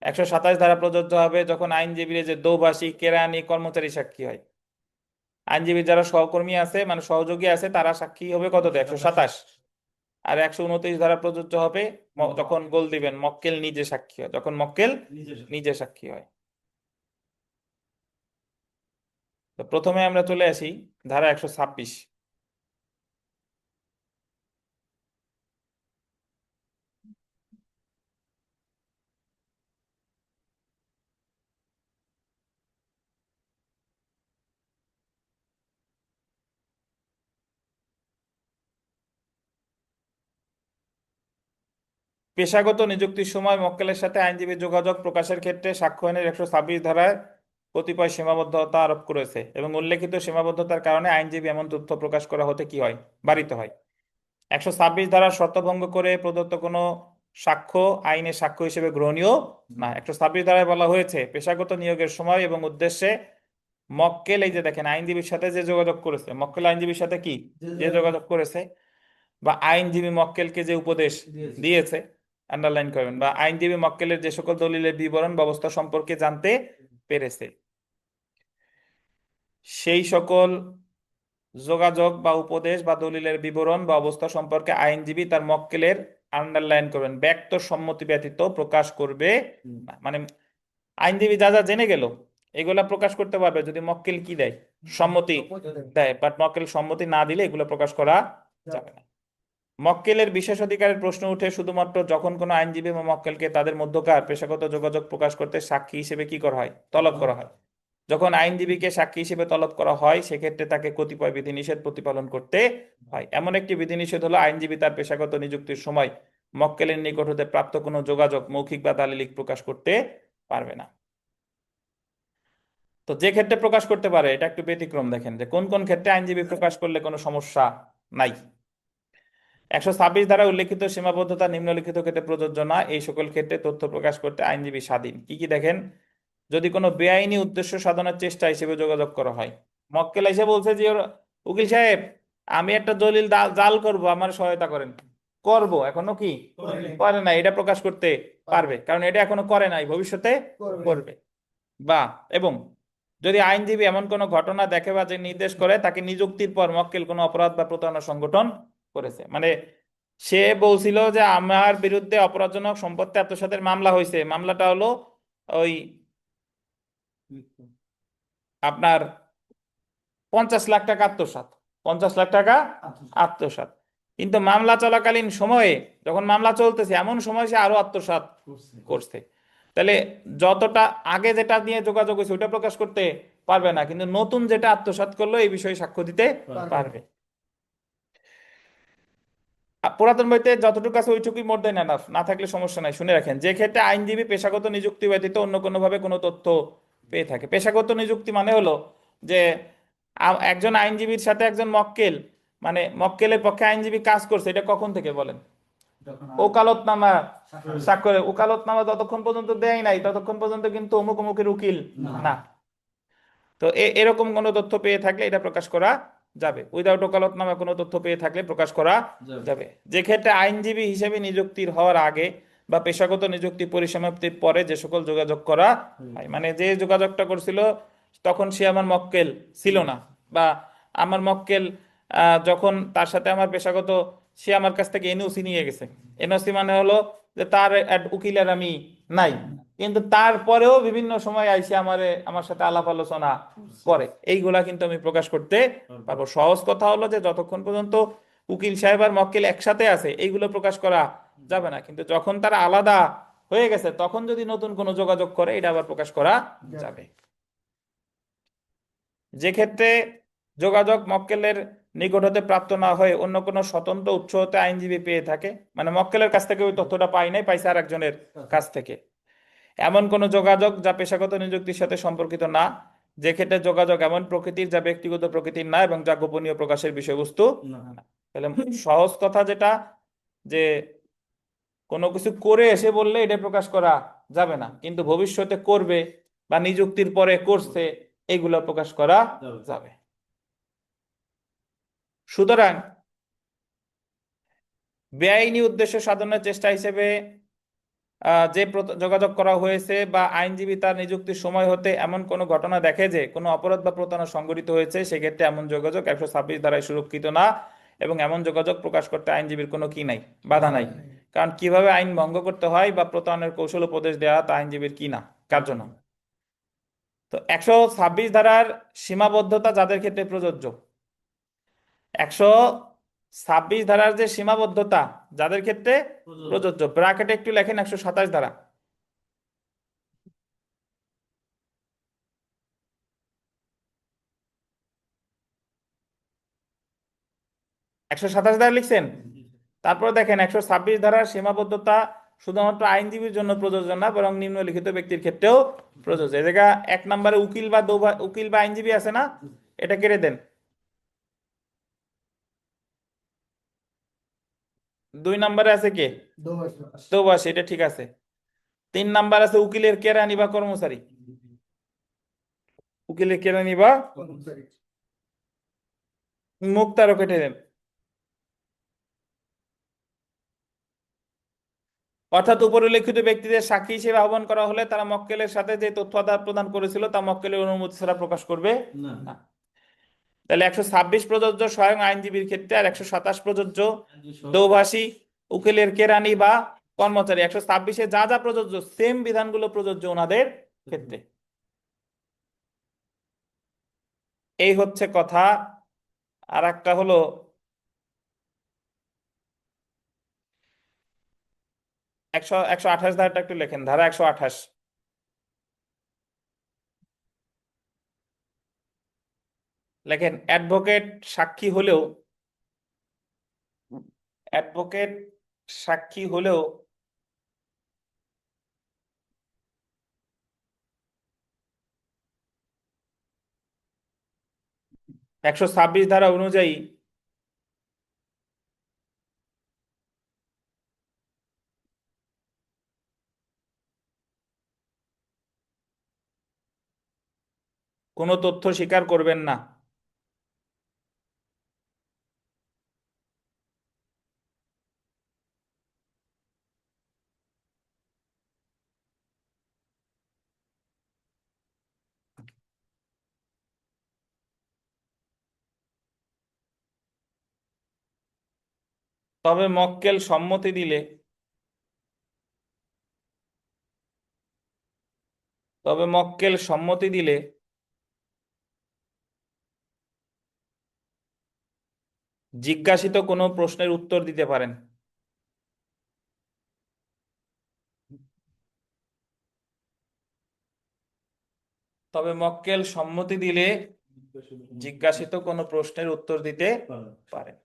127 ধারা প্রযোজ্য হবে যখন আইনজীবীর যে দোভাষী, কেরানি, কর্মচারী সাক্ষী হয়। আইনজীবীর যারা সহকর্মী আছে মানে সহযোগী আছে তারা সাক্ষী হবে কততে? 127। আর 129 ধারা প্রযোজ্য হবে যখন গোল দিবেন মক্কেল নিজে সাক্ষী হয়, যখন মক্কেল নিজে সাক্ষী হয়। তো প্রথমে আমরা চলে আসি ধারা 126। পেশাগত নিযুক্তির সময় মক্কেলের সাথে আইনজীবী যোগাযোগ প্রকাশের ক্ষেত্রে সাক্ষ্য আইনের 126 ধারায় কতিপয় সীমাবদ্ধতা আরোপ করেছে এবং উল্লেখিত সীমাবদ্ধতার কারণে আইনজীবী এমন তথ্য প্রকাশ করা হতে কি হয়? বারিত হয়। 126 ধারার শর্তভঙ্গ করে প্রদত্ত কোনো সাক্ষ্য আইনের সাক্ষ্য হিসেবে গ্রহণীয় না। 126 ধারায় বলা হয়েছে পেশাগত নিয়োগের সময় এবং উদ্দেশ্যে মক্কেল, এই যে দেখেন আইনজীবীর সাথে যে যোগাযোগ করেছে, মক্কেল আইনজীবীর সাথে কি যে যোগাযোগ করেছে, বা আইনজীবী মক্কেলকে যে উপদেশ দিয়েছে, আন্ডারলাইন করবেন, বা আইনজীবী মক্কেলের যে সকল দলিলের বিবরণ ব্যবস্থা সম্পর্কে জানতে পেরেছে, সেই সকল যোগাযোগ বা উপদেশ বা দলিলের বিবরণ বা অবস্থা সম্পর্কে আইনজীবী তার মক্কেলের, আন্ডারলাইন করবেন, ব্যক্ত সম্মতি ব্যতীত প্রকাশ করবে না। মানে আইনজীবী যা যা জেনে গেল এগুলা প্রকাশ করতে পারবে যদি মক্কেল কি দেয়? সম্মতি দেয়। বাট মক্কেল সম্মতি না দিলে এগুলো প্রকাশ করা যাবে না। মক্কেলের বিশেষ অধিকারের প্রশ্ন উঠে শুধুমাত্র যখন কোনো আইনজীবী বা মক্কেলকে তাদের মধ্যকার পেশাগত যোগাযোগ প্রকাশ করতে সাক্ষী হিসেবে কি করা হয়? তলব করা হয়। যখন আইনজীবীকে সাক্ষী হিসেবে তলব করা হয় সেক্ষেত্রে তাকে কতিপয় বিধিনিষেধ প্রতিপালন করতে হয়। এমন একটি বিধিনিষেধ হলো আইনজীবী তার পেশাগত নিযুক্তির সময় মক্কেলের নিকট হতে প্রাপ্ত কোনো যোগাযোগ মৌখিক বা দালিলিক প্রকাশ করতে পারবে না। তো যে ক্ষেত্রে প্রকাশ করতে পারে এটা একটু ব্যতিক্রম, দেখেন যে কোন কোন ক্ষেত্রে আইনজীবী প্রকাশ করলে কোনো সমস্যা নাই। 126 ধারা উল্লেখিত সীমাবদ্ধতা নিম্নলিখিত ক্ষেত্রে প্রযোজ্য না। এই সকল ক্ষেত্রে তথ্য প্রকাশ করতে আইনজীবী স্বাধীন। কি কি দেখেন? যদি কোনো বেআইনি উদ্দেশ্য সাধনের চেষ্টা হিসেবে যোগাযোগ করা হয়, মক্কেল এসে বলছে যে উকিল সাহেব আমি একটা দলিল জাল করব, আমার সহায়তা করেন, করব, এখনো কি করে না, এটা প্রকাশ করতে পারবে, কারণ এটা এখনো করে নাই, ভবিষ্যতে করবে। বা এবং যদি আইনজীবী এমন কোনো ঘটনা দেখে বা যে নির্দেশ করে তাকে নিযুক্তির পর মক্কেল কোনো অপরাধ বা প্রতারণা সংগঠন করেছে, মানে সে বলছিল যে আমার বিরুদ্ধে অপরাধজনক সম্পত্তি আত্মসাতের মামলা হয়েছে, মামলাটা হলো ওই আপনার 50 লাখ টাকা আত্মসাৎ, 50 লাখ টাকা আত্মসাৎ, কিন্তু মামলা চলাকালীন সময়ে যখন মামলা চলতেছে এমন সময় সে আরো আত্মসাৎ করছে, তাহলে যতটা আগে যেটা নিয়ে যোগাযোগ হয়েছে ওটা প্রকাশ করতে পারবে না, কিন্তু নতুন যেটা আত্মসাৎ করলো এই বিষয়ে সাক্ষ্য দিতে পারবে। পুরাতন বইতে যতটুকু আছে ওইটুকুই মোর দেন এনাফ, না থাকলে সমস্যা নাই। শুনে রাখেন, যে ক্ষেত্রে আইনজীবী পেশাগত নিযুক্তি ব্যতীত অন্য কোনো ভাবে কোনো তথ্য পেয়ে থাকে। পেশাগত নিযুক্তি মানে হলো যে একজন আইনজীবীর সাথে একজন মক্কেল, মানে মক্কেলের পক্ষে আইনজীবী কাজ করছে, এটা কখন থেকে বলেন? ওকালতনামা স্বাক্ষরে, ওকালতনামা যতক্ষণ পর্যন্ত দেয় নাই ততক্ষণ পর্যন্ত কিন্তু অমুক অমুকের উকিল না। তো এরকম কোনো তথ্য পেয়ে থাকলে এটা প্রকাশ করা যাবে। উইদাউট ওকালতনামা কোনো তথ্য পেয়ে থাকলে প্রকাশ করা যাবে। যাবে। যে ক্ষেত্রে আইনজীবী হিসেবে নিযুক্তির হওয়ার আগে বা পেশাগত নিযুক্তি পরিসমাপ্তির পরে যে সকল যোগাযোগ করা হয়, মানে যে যোগাযোগটা করছিল তখন সে আমার মক্কেল ছিল না, বা আমার মক্কেল যখন তার সাথে আমার পেশাগত, সে আমার কাছ থেকে এনওসি নিয়ে গেছে। এনওসি মানে হলো যে তার উকিলের আমি নাই, কিন্তু তারপরেও বিভিন্ন সময় আইসে আমার সাথে আলাপ আলোচনা করে, এইগুলা কিন্তু আমি প্রকাশ করতে পারবো। সহজ কথা হলো যে যতক্ষণ পর্যন্ত উকিল সাহেব আর মক্কেল একসাথে আছে এইগুলো প্রকাশ করা যাবে না, কিন্তু যখন তারা আলাদা হয়ে গেছে তখন যদি নতুন কোনো যোগাযোগ করে এটা আবার প্রকাশ করা যাবে। যে ক্ষেত্রে যোগাযোগ মক্কেলের নিকট হতে প্রাপ্ত না হয়ে অন্য কোনো স্বতন্ত্র উৎস হতে আইনজীবী পেয়ে থাকে, মানে মক্কেলের কাছ থেকে ওই তথ্যটা পাই নাই, পাইছে আর একজনের কাছ থেকে, এমন কোনো যোগাযোগ যা পেশাগত নিযুক্তির সাথে সম্পর্কিত না, যে ক্ষেত্রে যোগাযোগ এমন প্রকৃতির যা ব্যক্তিগত প্রকৃতির না এবং যা গোপনীয় প্রকাশের বিষয়বস্তু না। না। তাহলে সহজ কথা যেটা, যে কোনো কিছু করে এসে বললে এটা প্রকাশ করা যাবে না, কিন্তু ভবিষ্যতে করবে বা নিযুক্তির পরে করছে এগুলো প্রকাশ করা যাবে। সুতরাং বেআইনি উদ্দেশ্য সাধনের চেষ্টা হিসেবে যে যোগাযোগ করা হয়েছে বা আইনজীবী তার নিযুক্তির সময় হতে এমন কোনো ঘটনা দেখে যে কোনো অপরাধ বা প্রতারণা সংঘটিত হয়েছে, সেক্ষেত্রে এমন যোগাযোগ 126 ধারায় সুরক্ষিত না, এবং এমন যোগাযোগ প্রকাশ করতে আইনজীবীর কোনো কি নাই, বাধা নাই। কারণ কিভাবে আইন ভঙ্গ করতে হয় বা প্রতারণার কৌশল উপদেশ দেওয়া তা আইনজীবীর কি না, কার্য না। তো 126 ধারার সীমাবদ্ধতা যাদের ক্ষেত্রে প্রযোজ্য, 126 ধারার যে সীমাবদ্ধতা যাদের ক্ষেত্রে প্রযোজ্য, ব্র্যাকেটে একটু লেখেন 127 ধারা। 127 ধারা লিখছেন? তারপর দেখেন 126 ধারার সীমাবদ্ধতা শুধুমাত্র আইনজীবীর জন্য প্রযোজ্য না, বরং নিম্নলিখিত ব্যক্তির ক্ষেত্রেও প্রযোজ্য। এই জায়গা 1 নম্বরে উকিল বা আইনজীবী আছে না, এটা কেটে দেন। 2 নম্বরে আছে কে? দোভাষী, এটা ঠিক আছে। 3 নাম্বার আছে উকিলের কেরানি বা কর্মচারী, উকিলের কেরানি বা মুক্তারও কেটে দেন। অর্থাৎ উপরিল্লিখিত ব্যক্তিদের সাক্ষী হিসেবে আহ্বান করা হলে তারা মক্কেলের সাথে যে তথ্য আদান প্রদান করেছিল তা মক্কেলের অনুমতি ছাড়া প্রকাশ করবে না। না। তাহলে 126 প্রযোজ্য স্বয়ং আইনজীবীর ক্ষেত্রে, আর 127 প্রযোজ্য দোভাষী, উকিলের কেরানি বা কর্মচারী। 126-এ যা যা প্রযোজ্য সেম বিধানগুলো প্রযোজ্য ওনাদের ক্ষেত্রে। এই হচ্ছে কথা। আর একটা হলো 128 ধারাটা একটু লেখেন, ধারা 128 লেখেন। অ্যাডভোকেট সাক্ষী হলেও একশো 26 ধারা অনুযায়ী কোনো তথ্য স্বীকার করবেন না। তবে মক্কেল সম্মতি দিলে জিজ্ঞাসিত কোনো প্রশ্নের উত্তর দিতে পারেন। জিজ্ঞাসিত কোনো প্রশ্নের উত্তর দিতে পারেন।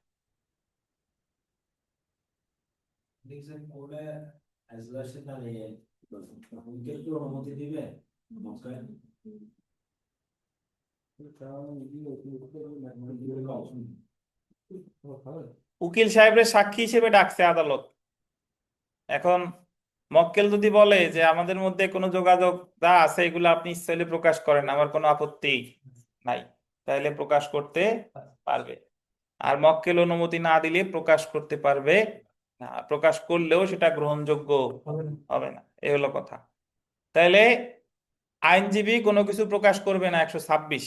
উকিল সাহেবের সাক্ষী হিসেবে ডাকছে আদালত। এখন মক্কেল যদি বলে যে আমাদের মধ্যে কোনো যোগাযোগ যা আছে এগুলো আপনি ইচ্ছা হলে প্রকাশ করেন, আমার কোনো আপত্তি নাই, তাহলে প্রকাশ করতে পারবে। আর মক্কেল অনুমতি না দিলে প্রকাশ করতে পারবে না, প্রকাশ করলেও সেটা গ্রহণযোগ্য হবে না। এই হলো কথা। তাহলে আইনজীবী কোনো কিছু প্রকাশ করবে না 126,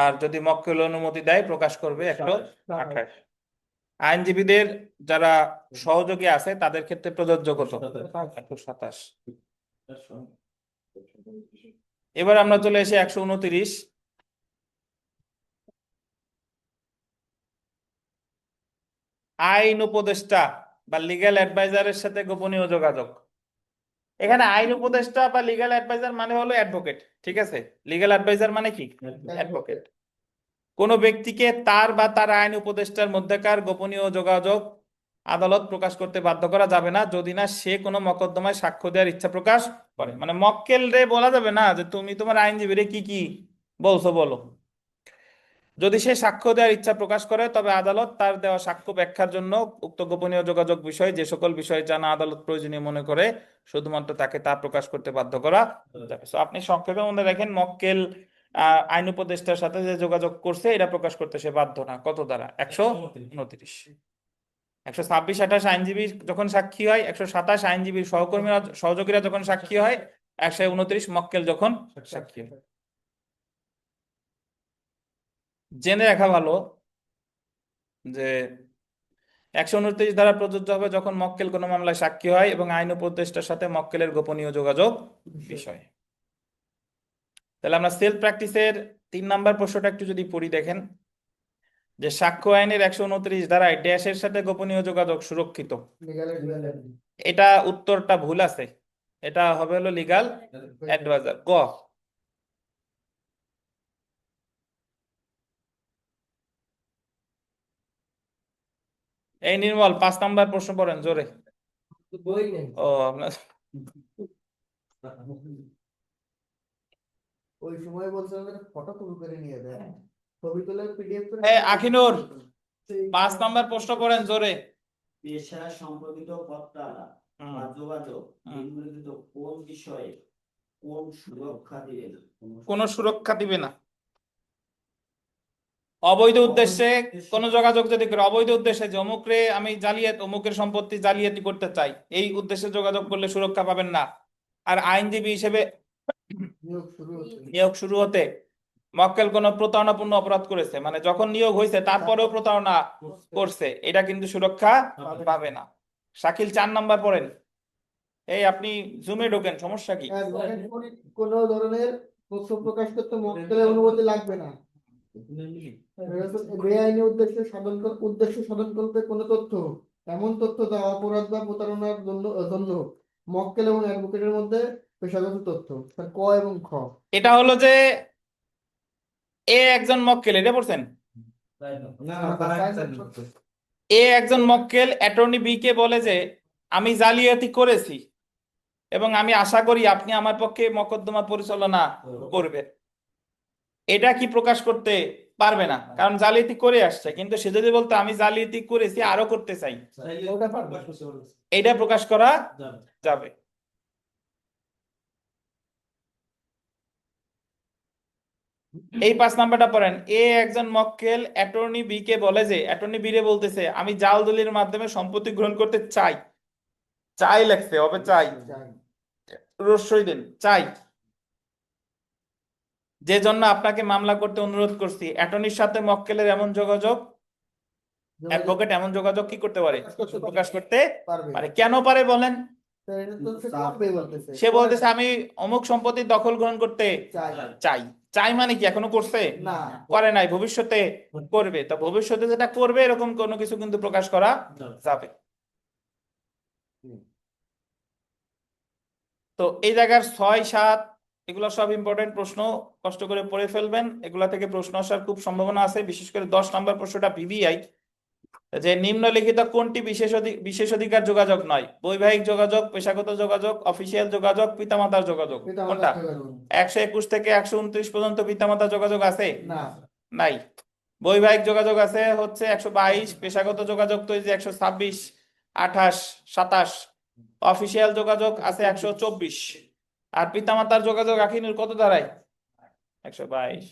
আর যদি মক্কেল অনুমতি দেয় প্রকাশ করবে 128। আইনজীবীদের যারা সহযোগী আছে তাদের ক্ষেত্রে প্রযোজ্য কত? 127। এবার আমরা চলে এসে 129। আইন উপদেষ্টা বা লিগ্যাল অ্যাডভাইজারের সাথে গোপনীয় যোগাযোগ। এখানে আইন উপদেষ্টা বা লিগ্যাল অ্যাডভাইজার মানে হলো অ্যাডভোকেট, ঠিক আছে? লিগ্যাল অ্যাডভাইজার মানে কি? অ্যাডভোকেট। কোন ব্যক্তিকে তার বা তার আইন উপদেষ্টার মধ্যেকার গোপনীয় যোগাযোগ আদালত প্রকাশ করতে বাধ্য করা যাবে না যদি না সে কোনো মকদ্দমায় সাক্ষ্য দেওয়ার ইচ্ছা প্রকাশ করে। মানে মক্কেল রে বলা যাবে না যে তুমি তোমার আইনজীবীরে কি কি বলছো বলো। যদি সে সাক্ষ্য দেওয়ার ইচ্ছা প্রকাশ করে তবে আদালত তার দেওয়া সাক্ষ্য ব্যাখ্যার জন্য উক্ত গোপনীয় যোগাযোগ বিষয়ে যে সকল বিষয় জানা আদালত প্রয়োজনীয় মনে করে শুধুমাত্র তাকে তা প্রকাশ করতে বাধ্য করা যাবে। সো আপনি সংক্ষেপে মনে রাখেন, মক্কেল আইন উপদেষ্টার সাথে যে যোগাযোগ করছে এটা প্রকাশ করতে সে বাধ্য না। কত দ্বারা? 129। 126, 28 আইনজীবী যখন সাক্ষী হয়, 127 আইনজীবীর সহকর্মীরা সহযোগীরা যখন সাক্ষী হয়, 129 মক্কেল যখন সাক্ষী হয়। জেনে রাখা ভালো যে 129 ধারা প্রযোজ্য হবে যখন মক্কেল কোনো মামলায় সাক্ষী হয় এবং আইন উপদেষ্টার সাথে মক্কেলের গোপনীয় যোগাযোগ বিষয়। তাহলে আমরা সেলফ প্র্যাকটিসের 3 নাম্বার প্রশ্নটা একটু যদি পড়ি, দেখেন যে সাক্ষ্য আইনের 129 ধারায় ড্যাশের সাথে গোপনীয় যোগাযোগ সুরক্ষিত। এটা উত্তরটা ভুল আছে, এটা হবে হলো লিগ্যাল অ্যাডভাইজার। গ। এই নির্মল 5 নাম্বার প্রশ্ন পড়েন জোরে। বই নেই। ও আপনার ওই সময় বলছিলাম যে ফটো কপি করে নিয়ে দেয়, ছবি তুলে পিডিএফ করে আখিনুর 5 নাম্বার প্রশ্ন পড়েন জোরে। পেশা সম্পর্কিত বার্তালাপ বা যোগাযোগ নিম্নলিখিত কোন বিষয়ে কোন সুরক্ষা দিবে না? কোন সুরক্ষা দিবে না। অবৈধ উদ্দেশ্যে কোন যোগাযোগ যদি করে, অবৈধ উদ্দেশ্যে যে অমুকরে আমি জালিয়াতি, অমুকের সম্পত্তি জালিয়াতি করতে চাই, এই উদ্দেশ্যে যোগাযোগ করলে সুরক্ষা পাবেন না। আর আইনজীবী হিসেবে নিয়োগ শুরু হতে মক্কেল কোন প্রতারণাপূর্ণ অপরাধ করেছে, মানে যখন নিয়োগ হয়েছে তারপরেও প্রতারণা করছে, এটা কিন্তু সুরক্ষা পাবে না। শাকিল 4 নাম্বার পড়েন। এই আপনি জুমে ঢোকেন, সমস্যা কি? কোন ধরনের তথ্য প্রকাশ করতে মক্কেলের অনুমতি লাগবে না। বেআইনি উদ্দেশ্য সাধন করতে কোনো তথ্য, এমন তথ্য যা অপরাধ বা প্রতারণার জন্য মক্কেল এবং অ্যাডভোকেটের মধ্যে পেশাগত তথ্য। ক এবং খ। এটা হলো যে এ একজন মক্কেল, এটা পড়ছেন? এ একজন মক্কেল অ্যাটর্নি বি কে বলে যে আমি জালিয়াতি করেছি এবং আমি আশা করি আপনি আমার পক্ষে মকদ্দমা পরিচালনা করবেন। এটা কি প্রকাশ করতে পারবে না, কারণ জালিয়াতি করে আসছে। কিন্তু সে যদি বলতো আমি জালিয়াতি করেছি আরো করতে চাই, এটা প্রকাশ করা যাবে। এই 5 নাম্বারটা পড়েন। এ একজন মক্কেল অ্যাটর্নি বি কে বলে যে, অ্যাটর্নি বি রে বলতেছে আমি জাল দলিলের মাধ্যমে সম্পত্তি গ্রহণ করতে চাই। চাই লাগছে, হবে চাই, রস্যই দেন, চাই, যে জন্য আপনাকে মামলা করতে অনুরোধ করছি। অ্যাটর্নির সাথে মক্কেলের এমন যোগাযোগ, অ্যাডভোকেট এমন যোগাযোগ কি করতে পারে? প্রকাশ করতে পারে। কেন পারে বলেন? সে বলতেছে আমি অমুক সম্পত্তি দখল গ্রহণ করতে চাই। চাই মানে কি এখনো করছে? করে নাই, ভবিষ্যতে করবে। তো ভবিষ্যতে যেটা করবে এরকম কোনো কিছু কিন্তু প্রকাশ করা যাবে। তো এই জায়গার 6, 7 এগুলো সব ইম্পর্টেন্ট প্রশ্ন, কষ্ট করে পড়ে ফেলবেন। এগুলা থেকে প্রশ্ন আসার খুব সম্ভাবনা আছে। বিশেষ করে 10 নম্বর প্রশ্নটা ভিভিআই, যে নিম্নলিখিত কোনটি বিশেষ অধিকার যোগাযোগ নয়? বৈবাহিক যোগাযোগ, পেশাগত যোগাযোগ, অফিসিয়াল যোগাযোগ, পিতামাতার যোগাযোগ। কোনটা? 121 থেকে 129 পর্যন্ত পিতামাতার যোগাযোগ আছে? নাই। বৈবাহিক যোগাযোগ আছে হচ্ছে 122, পেশাগত যোগাযোগ তো এই যে 126, 28, 27, অফিসিয়াল যোগাযোগ আছে 124, আর পিতামাতার যোগাযোগ আখিনুর কত দাঁড়ায়? 122।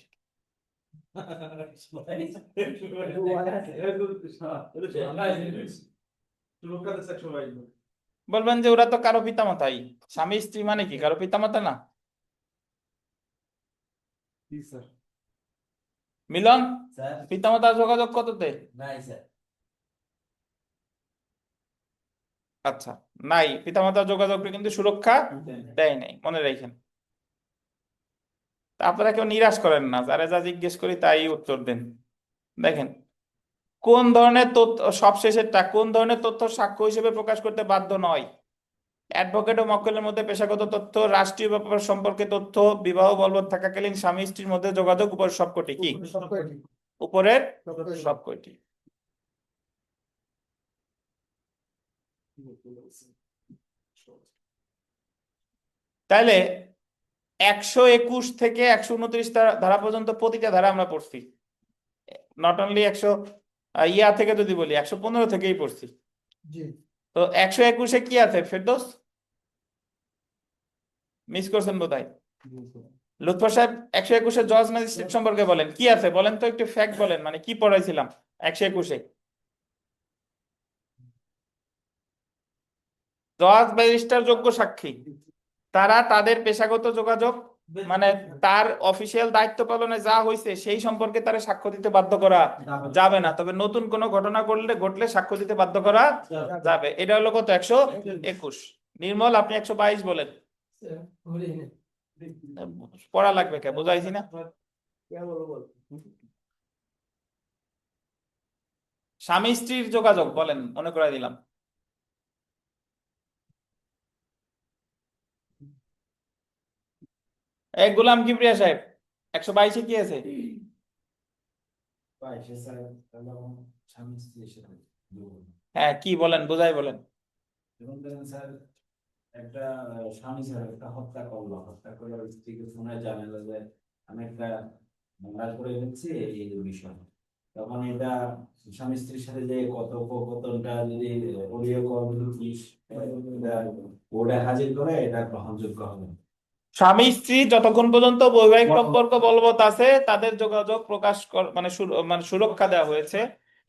বলবেন যে ওরা তো কারো পিতামাতাই, স্বামী স্ত্রী মানে কি কারো পিতামাতা না? মিলন, স্যার পিতামাতার যোগাযোগ কততে? নাই স্যার। আচ্ছা, নাই, পিতামাতার যোগাযোগকে কিন্তু সুরক্ষা দেয় নাই, মনে রাখেন। তা আপনারা কেউ নিরাশ করেন না, যারা যা জিজ্ঞেস করি তাই উত্তর দেন। দেখেন, কোন ধরনের তথ্য, সবশেষেরটা, কোন ধরনের তথ্য সাক্ষ্য হিসেবে প্রকাশ করতে বাধ্য নয়? অ্যাডভোকেট ও মক্কেলের মধ্যে পেশাগত তথ্য, রাষ্ট্রীয় ব্যাপার সম্পর্কে তথ্য, বিবাহ বলবৎ থাকাকালীন স্বামী স্ত্রীর মধ্যে যোগাযোগ, উপর সবকটি কি? সবকটি। উপরের সবকটি। সবকটি। তাইলে 121 থেকে 129 ধারা পর্যন্ত প্রতিটা ধারা আমরা পড়ছি। নট অনলি 100 ইয়া থেকে যদি বলি 115 থেকেই পড়ছি। জি। তো 121-এ কি আছে ফেরদৌস? মিস করছেন বোধহয়। লুৎফর সাহেব 121-এ জজ ম্যাজিস্ট্রেট সম্পর্কে বলেন, কি আছে বলেন তো, একটু ফ্যাক্ট বলেন, মানে কি পড়াইছিলাম 121-এ? জজ ম্যাজিস্ট্রেট যোগ্য সাক্ষী, তারা তাদের পেশাগত যোগাযোগ, মানে তার অফিসিয়াল দায়িত্ব পালনে যা হয়েছে সেই সম্পর্কে তারা সাক্ষ্য দিতে বাধ্য করা যাবে না, তবে নতুন কোনো ঘটনা ঘটলে সাক্ষ্য দিতে বাধ্য করা যাবে। এটা হলো কত? 121। নির্মল, আপনি 122 বলেন। পড়া লাগবে কে, বুঝাইছি না? স্বামী স্ত্রীর যোগাযোগ বলেন, মনে করাই দিলাম। এক গোলাম কিবরিয়া সাহেব 122-এ কি আছে? স্বামী স্ত্রীর সাথে হ্যাঁ, কি বলেন, বুঝাই বলেন। যেমন ধরেন স্যার, একটা স্বামী স্যার একটা হত্যা করলো, হত্যা করে ওর স্ত্রীকে ফোনে জানালো যে আমি একটা মামলা করে ফেলছি এই বিষয়। তখন এটা স্বামী স্ত্রীর সাথে যে কথোপকথনটা যদি অডিও কল পুলিশ কোর্টে হাজির করে, এটা গ্রহণযোগ্য হবে। স্বামী স্ত্রী যতক্ষণ পর্যন্ত বৈবাহিক সম্পর্ক বলবৎ আছে তাদের যোগাযোগ প্রকাশ মানে সুরক্ষা দেওয়া হয়েছে,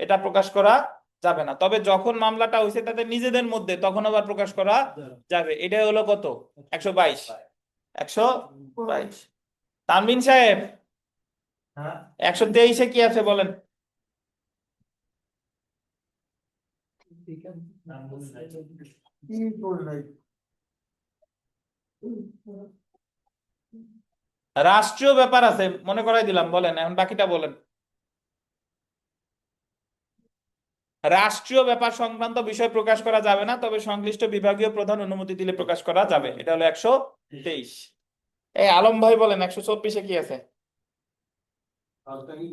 এটা প্রকাশ করা যাবে না। তবে যখন মামলাটা হয়েছে তাদের নিজেদের মধ্যে, তখন আবার প্রকাশ করা যাবে। এটাই হলো কত? 122। 122। তানভীর সাহেব 123-এ কি আছে বলেন? কি করলাই? রাষ্ট্রীয় ব্যাপার আছে, মনে করাই দিলাম, বলেন এখন বাকিটা বলেন। রাষ্ট্রীয় ব্যাপার সংক্রান্ত বিষয় প্রকাশ করা যাবে না, তবে সংশ্লিষ্ট বিভাগীয় প্রধান অনুমতি দিলে প্রকাশ করা যাবে। এটা হলো 123। এই আলম ভাই বলেন 124-এ কি আছে? সরকারি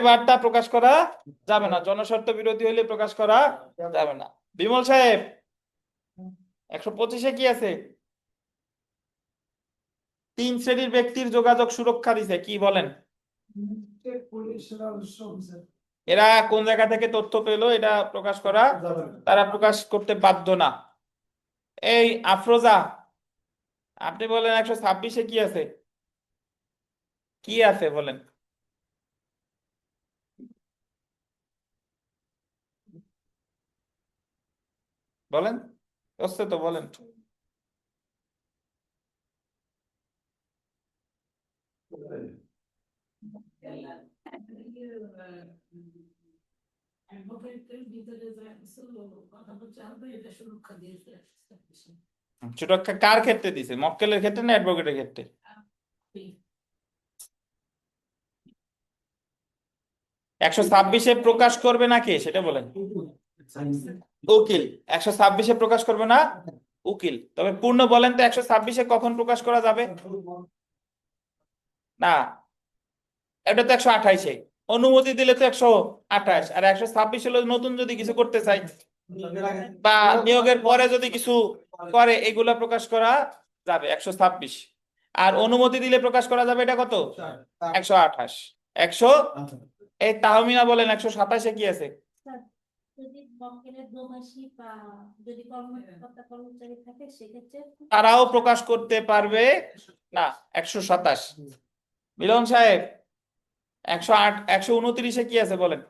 বার্তা প্রকাশ করা যাবে না, জনস্বার্থ বিরোধী হলে প্রকাশ করা যাবে না। বিমল সাহেব 125-এ কি আছে? 3 শ্রেণীর ব্যক্তির যোগাযোগ সুরক্ষা দিছে, কি বলেন? এরা কোন জায়গা থেকে তথ্য পেলো এটা প্রকাশ করা, তারা প্রকাশ করতে বাধ্য না। এই আফরোজা, আপনি বলেন 126-এ কি আছে? কি আছে বলেন? বলেন, বুঝতে তো বলেন। সুরক্ষা কার ক্ষেত্রে দিছে, মক্কেলের ক্ষেত্রে না অ্যাডভোকেটের ক্ষেত্রে? 126-এ প্রকাশ করবে না কে সেটা বলেন? উকিল। 126-এ প্রকাশ করবে না উকিল। তবে পূর্ণ বলেন তো 126-এ কখন প্রকাশ করা যাবে? না, এটা তো 128-এ অনুমতি দিলে তো 128, আর 126 হলো নতুন যদি কিছু করতে চাই বা নিয়োগের পরে যদি কিছু করে, এগুলা প্রকাশ করা যাবে 126। আর অনুমতি দিলে প্রকাশ করা যাবে এটা কত? 128। 100। এই তাহমিনা বলেন 127-এ কি আছে? যদি মক্কেলের দোভাষী বা যদি কর্মকর্তা কর্মচারী থাকে সেক্ষেত্রে তারাও প্রকাশ করতে পারবে না। 127। মিলন সাহেব 108 129-এ কি আছে বলেন?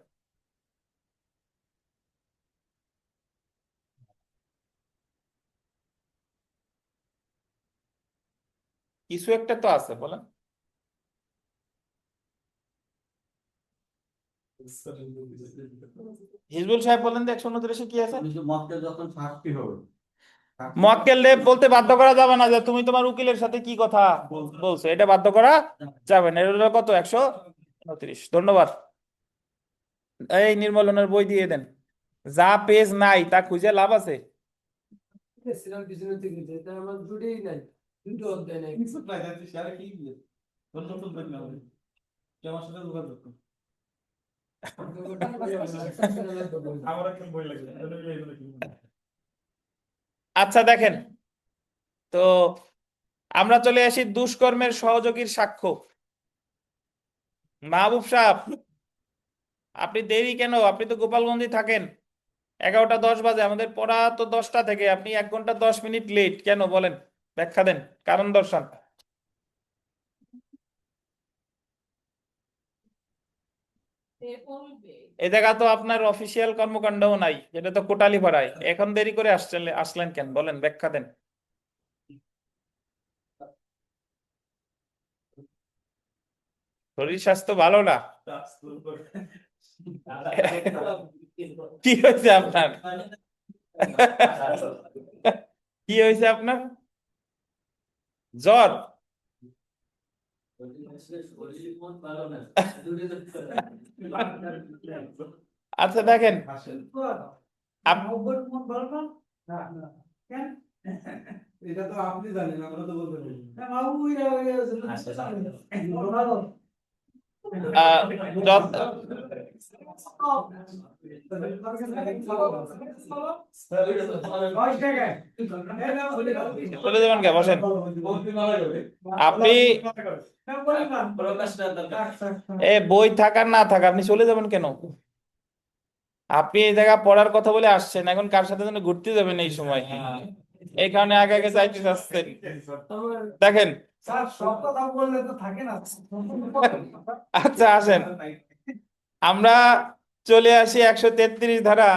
কিছু একটা তো আছে, বলেন। হিজবুল সাহেব বলেন তো 129-এ কি আছে? মক্কেল যখন সাক্ষী হবে মক্কেলরে বলতে বাধ্য করা যাবে না যে তুমি তোমার উকিলের সাথে কি কথা বলছো, এটা বাধ্য করা যাবে না। এটা হলো কত? 129। ধন্যবাদ। এই নির্মলনের বই দিয়ে দেন। যা পেজ নাই তা খুঁজে লাভ আছে? সিরাম পিছনে থেকে এটা আমার দুটোই নাই, দুটো অধ্যায় নাই। কিছু নাই, যাচ্ছি শেয়ারে কি দিয়ে নতুন বই না হবে তুই আমার সাথে যোগাযোগ কর আমার একটা বই লাগবে এগুলো কিনবো। আচ্ছা দেখেন তো, আমরা চলে আসি দুষ্কর্মের সহযোগীর সাক্ষ্য। মাহবুব সাহেব, আপনি দেরি কেন? আপনি তো গোপালগঞ্জে থাকেন। 11টা 10 বাজে, আমাদের পড়া তো 10টা থেকে। আপনি 1 ঘন্টা 10 মিনিট লেট কেন বলেন? ব্যাখ্যা দেন, কারণ দর্শান। এই জায়গা তো আপনার অফিসিয়াল কর্মকাণ্ডও নাই, এটা তো কোটালি পাড়ায়। এখন দেরি করে আসলেন কেন বলেন, ব্যাখ্যা দেন। শরীর স্বাস্থ্য ভালো না? কি হয়েছে আপনার? কি হয়েছে আপনার? জ্বর? আচ্ছা দেখেন, এটা তো আপনি জানেন, আমরা তো বলতে পারি যত- চলে যাবেন কে? বসেন। আপনি বই থাকার না থাকা, আপনি চলে যাবেন কেন? আপনি এই জায়গা পড়ার কথা বলে আসছেন, এখন কার সাথে যেন ঘুরতে যাবেন এই সময়, এই কারণে আগে আগে যাইতে চাচ্ছেন। দেখেন, আচ্ছা আসেন, আমরা চলে আসি 133 ধারা,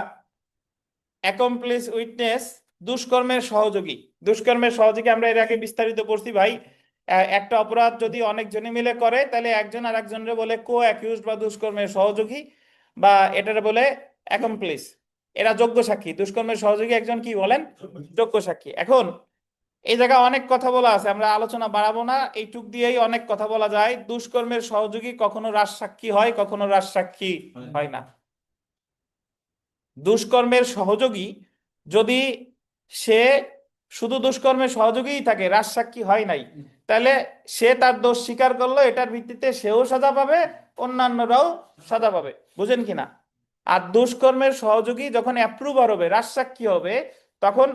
অ্যাকমপ্লিস উইটনেস, দুষ্কর্মের সহযোগী। দুষ্কর্মের সহযোগী আমরা এর আগে বিস্তারিত পড়ছি ভাই। একটা অপরাধ যদি অনেকজনে মিলে করে, তাহলে একজন আর একজনের বলে কো অ্যাকিউজড বা দুষ্কর্মের সহযোগী, বা এটার বলে অ্যাকমপ্লিস। এরা যোগ্য সাক্ষী। দুষ্কর্মের সহযোগী একজন কি বলেন? যোগ্য সাক্ষী। এখন এই জায়গায় অনেক কথা বলা আছে, আমরা আলোচনা বাড়াবো না, এইটুক দিয়েই অনেক কথা বলা যায়। দুষ্কর্মের সহযোগী কখনো রাজসাক্ষী হয়, কখনো রাজসাক্ষী হয় না। দুষ্কর্মের সহযোগী যদি সে শুধু দুষ্কর্মের সহযোগীই থাকে, রাজসাক্ষী হয় নাই, তাহলে সে তার দোষ স্বীকার করলো, এটার ভিত্তিতে সেও সাজা পাবে, অন্যান্যরাও সাজা পাবে। বুঝেন কিনা? আর দুষ্কর্মের সহযোগী যখন অ্যাপ্রুভার হবে, রাজসাক্ষী হবে, তখন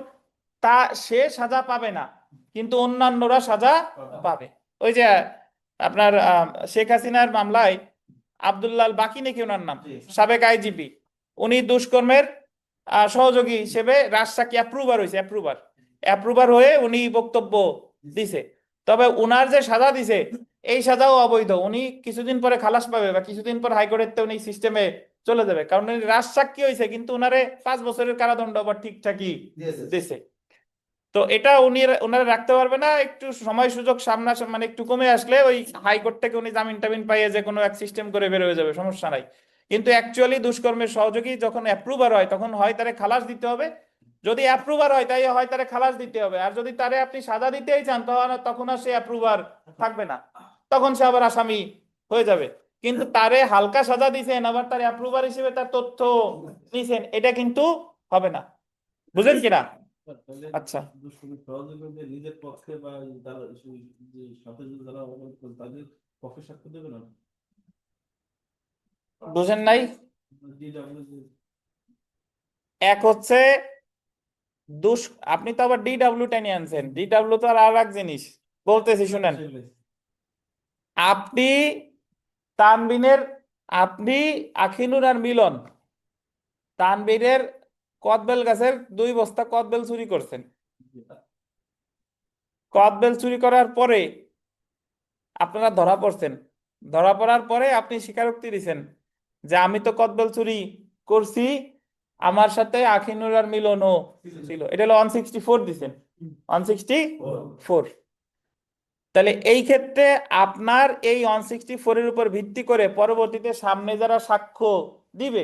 সে সাজা পাবে না, কিন্তু অন্যান্যরা সাজা পাবে। ওই যে আপনার শেখ হাসিনার মামলায় আব্দুল্লাহ আল বাকি নাকি ওনার নাম, সাবেক আইজিপি, উনি দুষ্কর্মের সহযোগী হিসেবে রাজসাক্ষী অ্যাপ্রুভার হয়েছে, অ্যাপ্রুভার হয়ে উনি বক্তব্য দিছে। তবে উনার যে সাজা দিছে, এই সাজাও অবৈধ। উনি কিছুদিন পরে খালাস পাবে, বা কিছুদিন পর হাইকোর্টের উনি সিস্টেমে চলে যাবে, কারণ উনি রাজসাক্ষী হয়েছে, কিন্তু উনারে 5 বছরের কারাদণ্ড আবার ঠিকঠাকই দিছে। তো এটা ওনারা রাখতে পারবে না। একটু সময় সুযোগ সামনা মানে একটু কমে আসলে ওই হাইকোর্ট থেকে উনি জামিন টামিন পাইয়ে যে কোনো এক সিস্টেম করে বের হয়ে যাবে, সমস্যা নাই। কিন্তু অ্যাকচুয়ালি দুষ্কর্মের সহযোগী যখন অ্যাপ্রুভার হয়, তখন হয় তারে খালাস দিতে হবে। যদি অ্যাপ্রুভার হয়, তাই হয় তারে খালাস দিতে হবে। আর যদি তারে আপনি সাজা দিতেই চান, তখন আর সে অ্যাপ্রুভার থাকবে না, তখন সে আবার আসামি হয়ে যাবে। কিন্তু তারে হালকা সাজা দিয়েছেন, আবার তার অ্যাপ্রুভার হিসেবে তার তথ্য নিছেন, এটা কিন্তু হবে না। বুঝেন কিনা? আচ্ছা, সহযোগী নিজের পক্ষে বা যারা যে সাথে যারা অবরোধ করে তাদের পক্ষে সাক্ষ্য দেবে না। বুঝেন নাই? এক হচ্ছে আপনি তো আবার ডিডাব্লিউ টেনে আনছেন, ডিডাব্লিউ তো আর এক জিনিস। বলতেছি শুনেন, আপনি তানবিনের, আপনি আখিনুর আর মিলন, তানভীরের কদবেল গাছের 2 বস্তা কদবেল চুরি করছেন। কদবেল চুরি করার পরে আপনারা ধরা পড়ছেন। ধরা পড়ার পরে আপনি স্বীকারোক্তি দিছেন যে আমি তো কদবেল চুরি করছি, আমার সাথে আখিনুর আর মিলনও ছিল। এটা হলো 164 দিছেন, 164। তাহলে এই ক্ষেত্রে আপনার এই 164 এর উপর ভিত্তি করে পরবর্তীতে সামনে যারা সাক্ষ্য দিবে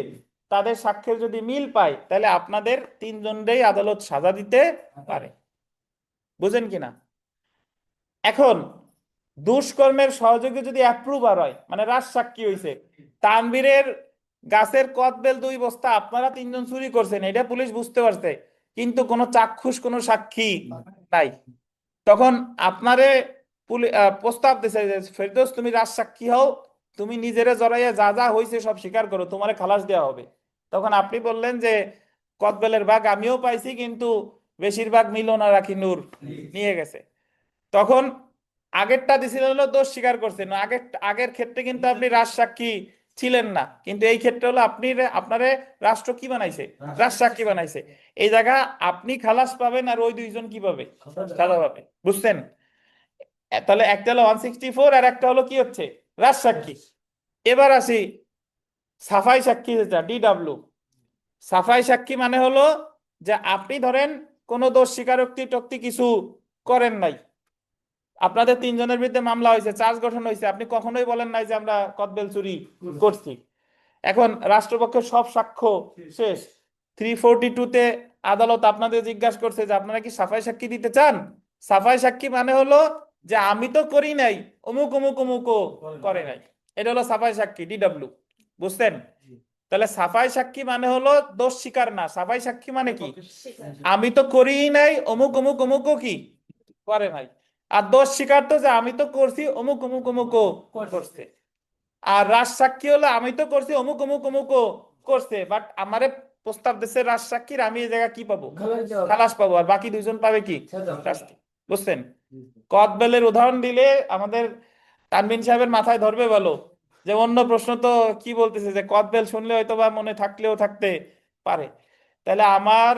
তাদের সাক্ষ্যের যদি মিল পায় তাহলে আপনাদের 3 জনেরই আদালত সাজা দিতে পারে। বুঝেন কিনা? এখন দুষ্কর্মের সহযোগী যদি অ্যাপ্রুভার হয়, মানে রাজসাক্ষী হইছে, তানভীরের গাছের কদবেল 2 বস্তা আপনারা 3 জন চুরি করছেন, এটা পুলিশ বুঝতে পারছে, কিন্তু কোনো চাক্ষুষ কোনো সাক্ষী নাই। তখন আপনারে প্রস্তাব দিছে যে ফেরদৌস তুমি রাজসাক্ষী হও, তুমি নিজেরে জড়াইয়া যা যা হয়েছে সব স্বীকার করো, তোমারে খালাস দেওয়া হবে। তখন আপনি বললেন যে কদবেলের ভাগ আমিও পাইছি, কিন্তু বেশিরভাগ মিলন আর আখিনুর নিয়ে গেছে। তখন আগেরটা দিছিলেন হলো দোষ স্বীকার করছেন, আগের ক্ষেত্রে কিন্তু আপনি রাজসাক্ষী ছিলেন না, কিন্তু এই ক্ষেত্রে হলো আপনি আপনারে রাষ্ট্র কি বানাইছে, রাজসাক্ষী বানাইছে। এই জায়গা আপনি খালাস পাবেন আর ওই 2 জন কি পাবে, সাজা পাবে। বুঝছেন? তাহলে একটা হলো 164 আর একটা হলো কি হচ্ছে, রাজসাক্ষী। এবার আসি সাফাই সাক্ষী, যেটা ডিডব্লিউ। সাফাই সাক্ষী মানে হলো যে আপনি ধরেন কোনো দোষ স্বীকারোক্তি টক্তি কিছু করেন নাই, আপনাদের 3 জনের বিরুদ্ধে মামলা হয়েছে, চার্জ গঠন হয়েছে, আপনি কখনোই বলেন নাই যে আমরা কদবেল চুরি করছি। এখন রাষ্ট্রপক্ষের সব সাক্ষ্য শেষ, 342-তে আদালত আপনাদের জিজ্ঞাসা করছে যে আপনারা কি সাফাই সাক্ষী দিতে চান। সাফাই সাক্ষী মানে হলো যে আমি তো করি নাই, অমুক অমুক অমুকও করে নাই। এটা হলো সাফাই সাক্ষী, ডিডব্লিউ। বুঝছেন? তাহলে সাফাই সাক্ষী মানে হলো দোষ স্বীকার না, সাফাই সাক্ষী মানে কি, আমি তো করিই নাই, অমুক অমুক অমুকও কি করে নাই। আর দোষ স্বীকার তো যে আমি তো করছি, অমুক অমুক অমুকও করছে। আর রাজ সাক্ষী হলো আমি তো করছি, অমুক অমুক অমুকও করছে, বাট আমারে প্রস্তাব দিচ্ছে রাজ সাক্ষীর, আমি এই জায়গা কি পাবো, খালাস পাবো, আর বাকি 2 জন পাবে কি, শাস্তি। বুঝছেন? কদবেলের উদাহরণ দিলে আমাদের তানভীর সাহেবের মাথায় ধরবে ভালো, যে অন্য প্রশ্ন তো কি বলতেছে যে কদবেল শুনলে হয়তো বা মনে থাকলেও থাকতে পারে। তাহলে আমার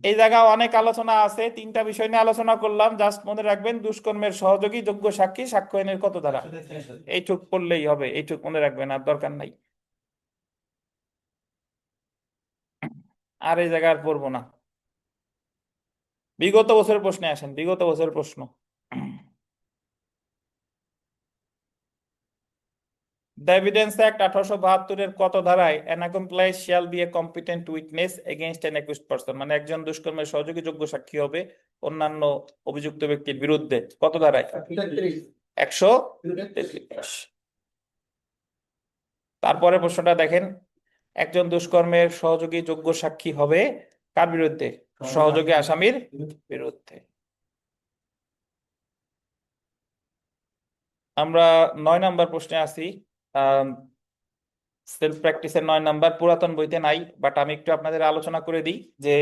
এই জায়গায় অনেক আলোচনা আছে, 3টা বিষয় নিয়ে আলোচনা করলাম। জাস্ট মনে রাখবেন দুষ্কর্মের সহযোগী, যোগ্য সাক্ষী, সাক্ষ্য আইনের কত ধারা, এইটুক পড়লেই হবে, এইটুক মনে রাখবেন, আর দরকার নাই। আর এই জায়গায় আর পড়বো না। বিগত বছরের প্রশ্নে আসেন, বিগত বছরের প্রশ্ন। দ্য এভিডেন্স অ্যাক্ট 1872-এর কত ধারায় an accomplice shall be a competent witness against an accused person, মানে একজন দুষ্কর্মের সহযোগী যোগ্য সাক্ষী হবে অন্যান্য অভিযুক্ত ব্যক্তির বিরুদ্ধে, কত ধারায়, 133। তারপরে প্রশ্নটা দেখেন, একজন দুষ্কর্মের সহযোগী যোগ্য সাক্ষী হবে কার বিরুদ্ধে, সহযোগী আসামির বিরুদ্ধে। আমরা 9 নাম্বার প্রশ্নে আছি। সেলফ প্র্যাকটিসের 9 নাম্বার পুরাতন বইতে নাই, বাট আমি একটু আপনাদের আলোচনা করে দিই যে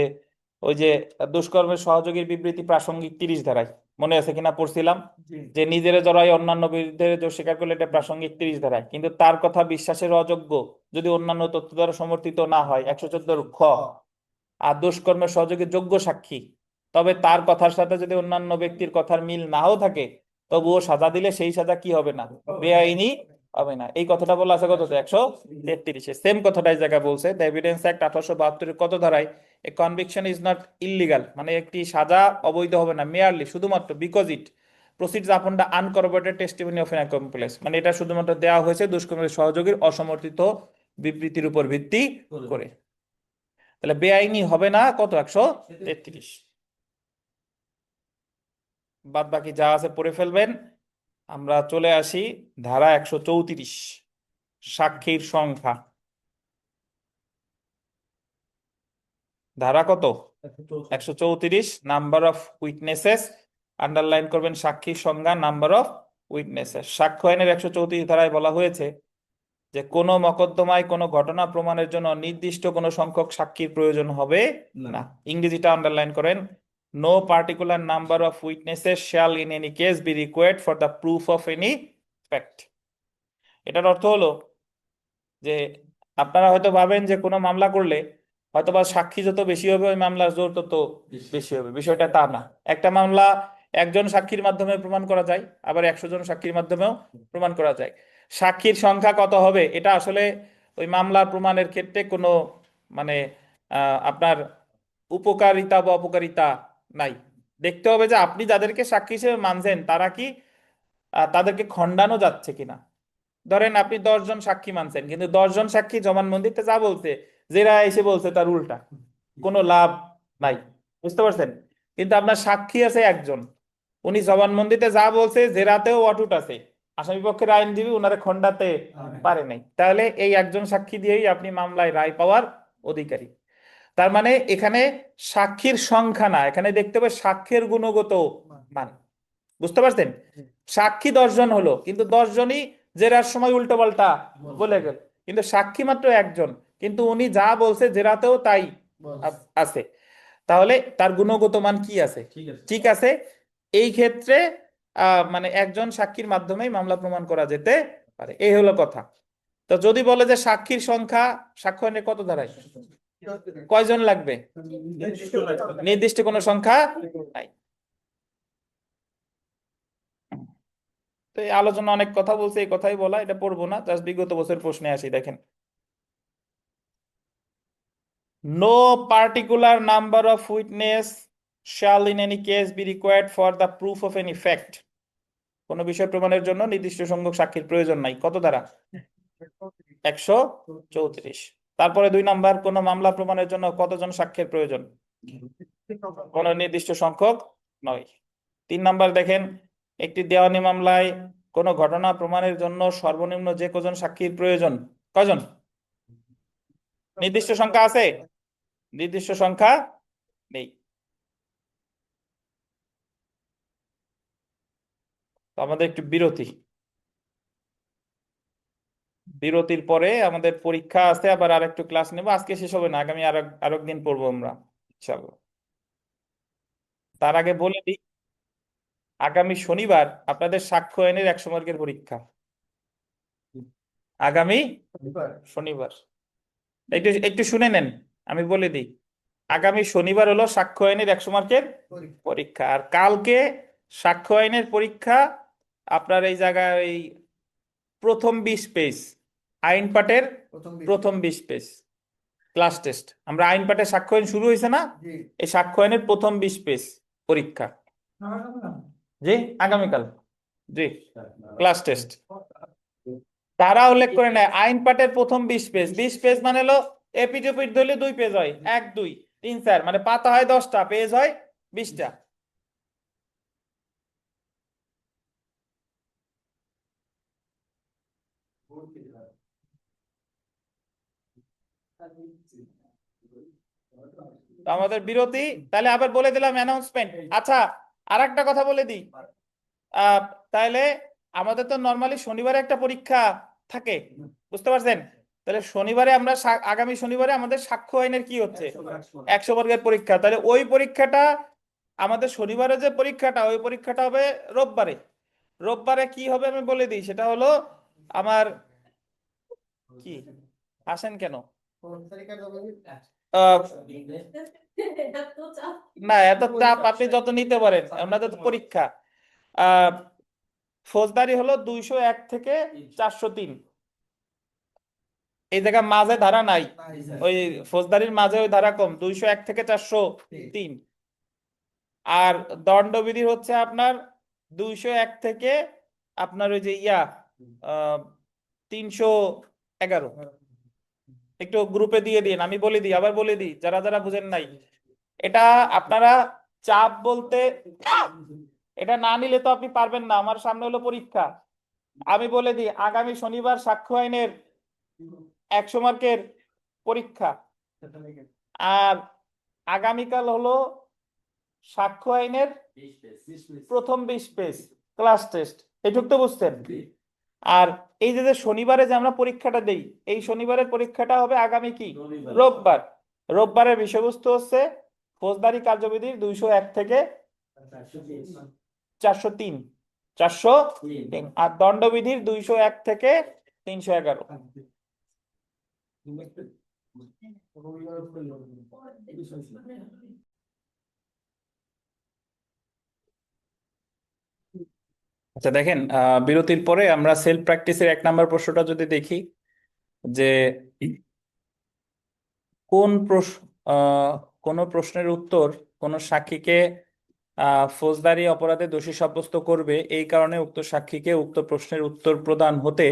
ওই যে দুষ্কর্মের সহযোগীর বিবৃতি প্রাসঙ্গিক 30 ধারায়, মনে আছে কিনা পড়ছিলাম যে নিজের জড়াই অন্যান্য বিরুদ্ধে দোষ স্বীকার করলে এটা প্রাসঙ্গিক 30 ধারায়, কিন্তু তার কথা বিশ্বাসের অযোগ্য যদি অন্যান্য তথ্য দ্বারা সমর্থিত না হয় 114 খ। আর দুষ্কর্মের সহযোগীর যোগ্য সাক্ষী, তবে তার কথার সাথে যদি অন্যান্য ব্যক্তির কথার মিল নাও থাকে তবুও সাজা দিলে সেই সাজা কি হবে না, বেআইনি হবে না। এই কথাটা বলা আছে কততে, 133-এ। সেম কথাটাই জায়গা বলছে দ্য এভিডেন্স অ্যাক্ট 1872-এর কত ধারায় a conviction is not illegal, মানে একটি সাজা অবৈধ হবে না মেয়ারলি শুধুমাত্র because it proceeds upon the uncorroborated testimony of an accomplice, মানে এটা শুধুমাত্র দেওয়া হয়েছে দুষ্কর্মের সহযোগীর অসমর্থিত বিবৃতির উপর ভিত্তি করে। তাহলে বেআইনি হবে না কত, 133। বাদ বাকি যা আছে পড়ে ফেলবেন। আমরা চলে আসি ধারা 134, সাক্ষীর সংখ্যা। ধারা কত, 134, নাম্বার অফ উইটনেসেস। আন্ডারলাইন করবেন সাক্ষীর সংখ্যা, নাম্বার অফ উইটনেসেস। সাক্ষ্য আইনের 134 ধারায় বলা হয়েছে যে কোনো মকদ্দমায় কোনো ঘটনা প্রমাণের জন্য নির্দিষ্ট কোনো সংখ্যক সাক্ষীর প্রয়োজন হবে না। ইংরেজিটা আন্ডারলাইন করেন, no particular number of witnesses shall in any case be required for the proof of any fact. এটার অর্থ হলো যে আপনারা হয়তো ভাবেন যে কোনো মামলা করলে হয়তোবা সাক্ষী যত বেশি হবে ওই মামলার জোর তত বেশি হবে, বিষয়টা তা না। একটা মামলা একজন সাক্ষীর মাধ্যমে প্রমাণ করা যায়, আবার 100 জন সাক্ষীর মাধ্যমেও প্রমাণ করা যায়। সাক্ষীর সংখ্যা কত হবে এটা আসলে ওই মামলার প্রমাণের ক্ষেত্রে কোনো মানে আপনার উপকারিতা বা অপকারিতা নাই। দেখতে হবে যে আপনি যাদেরকে সাক্ষী হিসেবে মানছেন তারা কি তাদেরকে খণ্ডানো যাচ্ছে কিনা। ধরেন আপনি 10 জন সাক্ষী মানছেন, কিন্তু 10 জন সাক্ষী জবানবন্দিতে যা বলছে, যেরা এসে বলছে তার উল্টা, কোনো লাভ নাই, বুঝতে পারছেন? কিন্তু আপনার সাক্ষী আছে একজন, উনি জবানবন্দিতে যা বলছে জেরাতেও অটুট আছে, আসামি পক্ষের আইনজীবী উনারে খণ্ডাতে পারে নাই, তাহলে এই একজন সাক্ষী দিয়েই আপনি মামলায় রায় পাওয়ার অধিকারী। তার মানে এখানে সাক্ষীর সংখ্যা না, এখানে দেখতে হবে সাক্ষ্যের গুণগত মান, বুঝতে পারছেন? সাক্ষী 10 জন হলো, কিন্তু 10 জনই জেরার সময় উল্টো পাল্টা বলে গেল, কিন্তু সাক্ষী মাত্র একজন, কিন্তু উনি যা বলছে জেরাতেও তাই আছে, তাহলে তার গুণগত মান কি আছে? ঠিক আছে। এই ক্ষেত্রে মানে একজন সাক্ষীর মাধ্যমেই মামলা প্রমাণ করা যেতে পারে, এই হলো কথা। তো যদি বলে যে সাক্ষীর সংখ্যা সাক্ষ্য আইনে কত দাঁড়ায়, কয়জন লাগবে, নির্দিষ্ট কোনো সংখ্যা নাই। তো এই আলোচনা অনেক কথা বলছে, এই কথাই বলা, এটা পড়বো না, জাস্ট বিগত বছর প্রশ্নে আসি। দেখেন, no particular number of witness shall in any case be required for the proof of any fact. কোনো বিষয় প্রমাণের জন্য নির্দিষ্ট সংখ্যক সাক্ষীর প্রয়োজন নাই। কত দ্বারা? 134। তারপরে 2 নাম্বার, কোন মামলা প্রমাণের জন্য কতজন সাক্ষীর প্রয়োজন? কোন নির্দিষ্ট সংখ্যক নয়। 3 নাম্বার দেখেন, একটি দেওয়ানি মামলায় কোন ঘটনা প্রমাণের জন্য সর্বনিম্ন যে কজন সাক্ষীর প্রয়োজন? কয়জন? নির্দিষ্ট সংখ্যা আছে? নির্দিষ্ট সংখ্যা নেই। তো আমাদের একটু বিরতির পরে আমাদের পরীক্ষা আছে, আবার আরেকটু ক্লাস নেব, আজকে শেষ হবে না, আগামী আরেকদিন পড়বো আমরা ইনশাআল্লাহ। তার আগে বলে দিই, আগামী শনিবার আপনাদের সাক্ষ্য আইনের 100 মার্কের পরীক্ষা। আগামী শনিবার, একটু একটু শুনে নেন, আমি বলে দিই, আগামী শনিবার হলো সাক্ষ্য আইনের 100 মার্কের পরীক্ষা। আর কালকে সাক্ষ্য আইনের পরীক্ষা আপনার এই জায়গায় এই প্রথম 20 পেজ, আইন পাঠের প্রথম 20 পেজ ক্লাস টেস্ট। আমরা আইন পাঠের সাক্ষ্য আইন শুরু হয়েছে না, এই সাক্ষ্য আইনের প্রথম 20 পেজ পরীক্ষা। জি, আগামীকাল, জি, ক্লাস টেস্ট। তারা উল্লেখ করে নেয় আইন পাঠের প্রথম 20 পেজ। 20 পেজ মানে হলো এপিঠ ওপিঠ ধরলে 2 পেজ হয়, 1 2 3 4, মানে পাতা হয় 10টা, পেজ হয় 20টা। তো আমাদের বিরতি, তাহলে আবার বলে দিলাম অ্যানাউন্সমেন্ট। আচ্ছা, আর একটা কথা বলে দিই, আহ তাহলে আমাদের তো নর্মালি শনিবারে একটা পরীক্ষা থাকে, বুঝতে পারছেন? তাহলে শনিবারে আমরা আগামী শনিবারে আমাদের সাক্ষ্য আইনের কি হচ্ছে 100 মার্কের পরীক্ষা। তাহলে ওই পরীক্ষাটা, আমাদের শনিবারে যে পরীক্ষাটা, ওই পরীক্ষাটা হবে রোববারে। রোববারে কি হবে আমি বলে দিই, সেটা হলো আমার কি, আসেন কেন? আহ, না, এত চাপ আপনি যত নিতে পারেন, আপনাদের তো পরীক্ষা। ফৌজদারি হলো 201 থেকে 403, এই জায়গায় মাঝে ধারা নাই, ওই ফৌজদারির মাঝে ওই ধারা কম, 201 থেকে 403। আর দণ্ডবিধি হচ্ছে আপনার 201 থেকে আপনার ওই যে 311। একটু গ্রুপে দিয়ে দিন, আমি বলে দিই, আবার বলে দিই যারা যারা বুঝেন নাই। এটা আপনারা চাপ বলতে, এটা না নিলে তো আপনি পারবেন না, আমার সামনে হলো পরীক্ষা। আমি বলে দিই, আগামী শনিবার সাক্ষ্য আইনের 100 মার্কের পরীক্ষা, আর আগামীকাল হলো সাক্ষ্য আইনের প্রথম 20 পেজ ক্লাস টেস্ট। এটুক তো বুঝছেন? আর এই যে শনিবারে যে আমরা পরীক্ষাটা দেই, এই শনিবারের পরীক্ষাটা হবে আগামী কি রোববার। রোববারের বিষয়বস্তু হচ্ছে ফৌজদারি কার্যবিধির 201 থেকে 403, আর দণ্ডবিধির 201 থেকে 311। আচ্ছা দেখেন, বিরতির পরে আমরা সেলফ প্র্যাকটিসের 1 নম্বর প্রশ্নটা যদি দেখি যে কোন প্রশ্ন কোন প্রশ্নের উত্তর কোন সাক্ষীকে ফৌজদারি অপরাধে দোষী সাব্যস্ত করবে, এই কারণে উক্ত সাক্ষীকে উক্ত প্রশ্নের উত্তর প্রদান হতে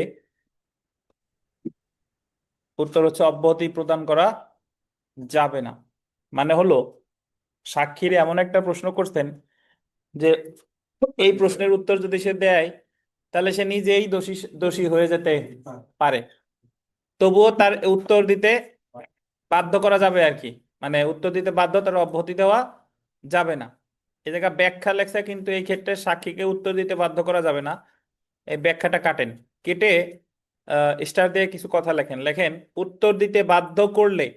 উত্তর হচ্ছে অব্যাহতি প্রদান করা যাবে না। মানে হলো সাক্ষীর এমন একটা প্রশ্ন করছেন যে এই প্রশ্নের উত্তর যদি সে দেয় তাহলে সে নিজেই দোষী দোষী হয়ে যেতে পারে, তবুও তার উত্তর দিতে বাধ্য করা যাবে আর কি। মানে উত্তর দিতে বাধ্য, তার অব্যাহতি দেওয়া যাবে না। এই জায়গায় ব্যাখ্যা লেখা, কিন্তু এই ক্ষেত্রে সাক্ষীকে উত্তর দিতে বাধ্য করা যাবে না। এই ব্যাখ্যাটা কাটেন, কেটে স্টার দিয়ে কিছু কথা লেখেন। লেখেন উত্তর দিতে বাধ্য করলে,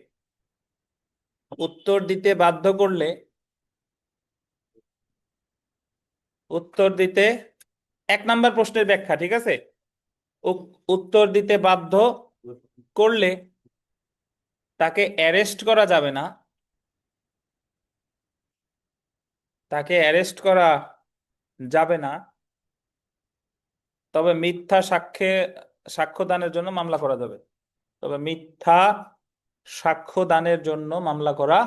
উত্তর দিতে বাধ্য করলে, উত্তর দিতে 1 নম্বর প্রশ্নের ব্যাখ্যা, ঠিক আছে। উত্তর দিতে বাধ্য করলে তাকে অ্যারেস্ট করা যাবে না, তাকে অ্যারেস্ট করা যাবে না, তবে মিথ্যা সাক্ষ্য দানের জন্য মামলা করা যাবে। তবে মিথ্যা সাক্ষ্য দানের জন্য মামলা করা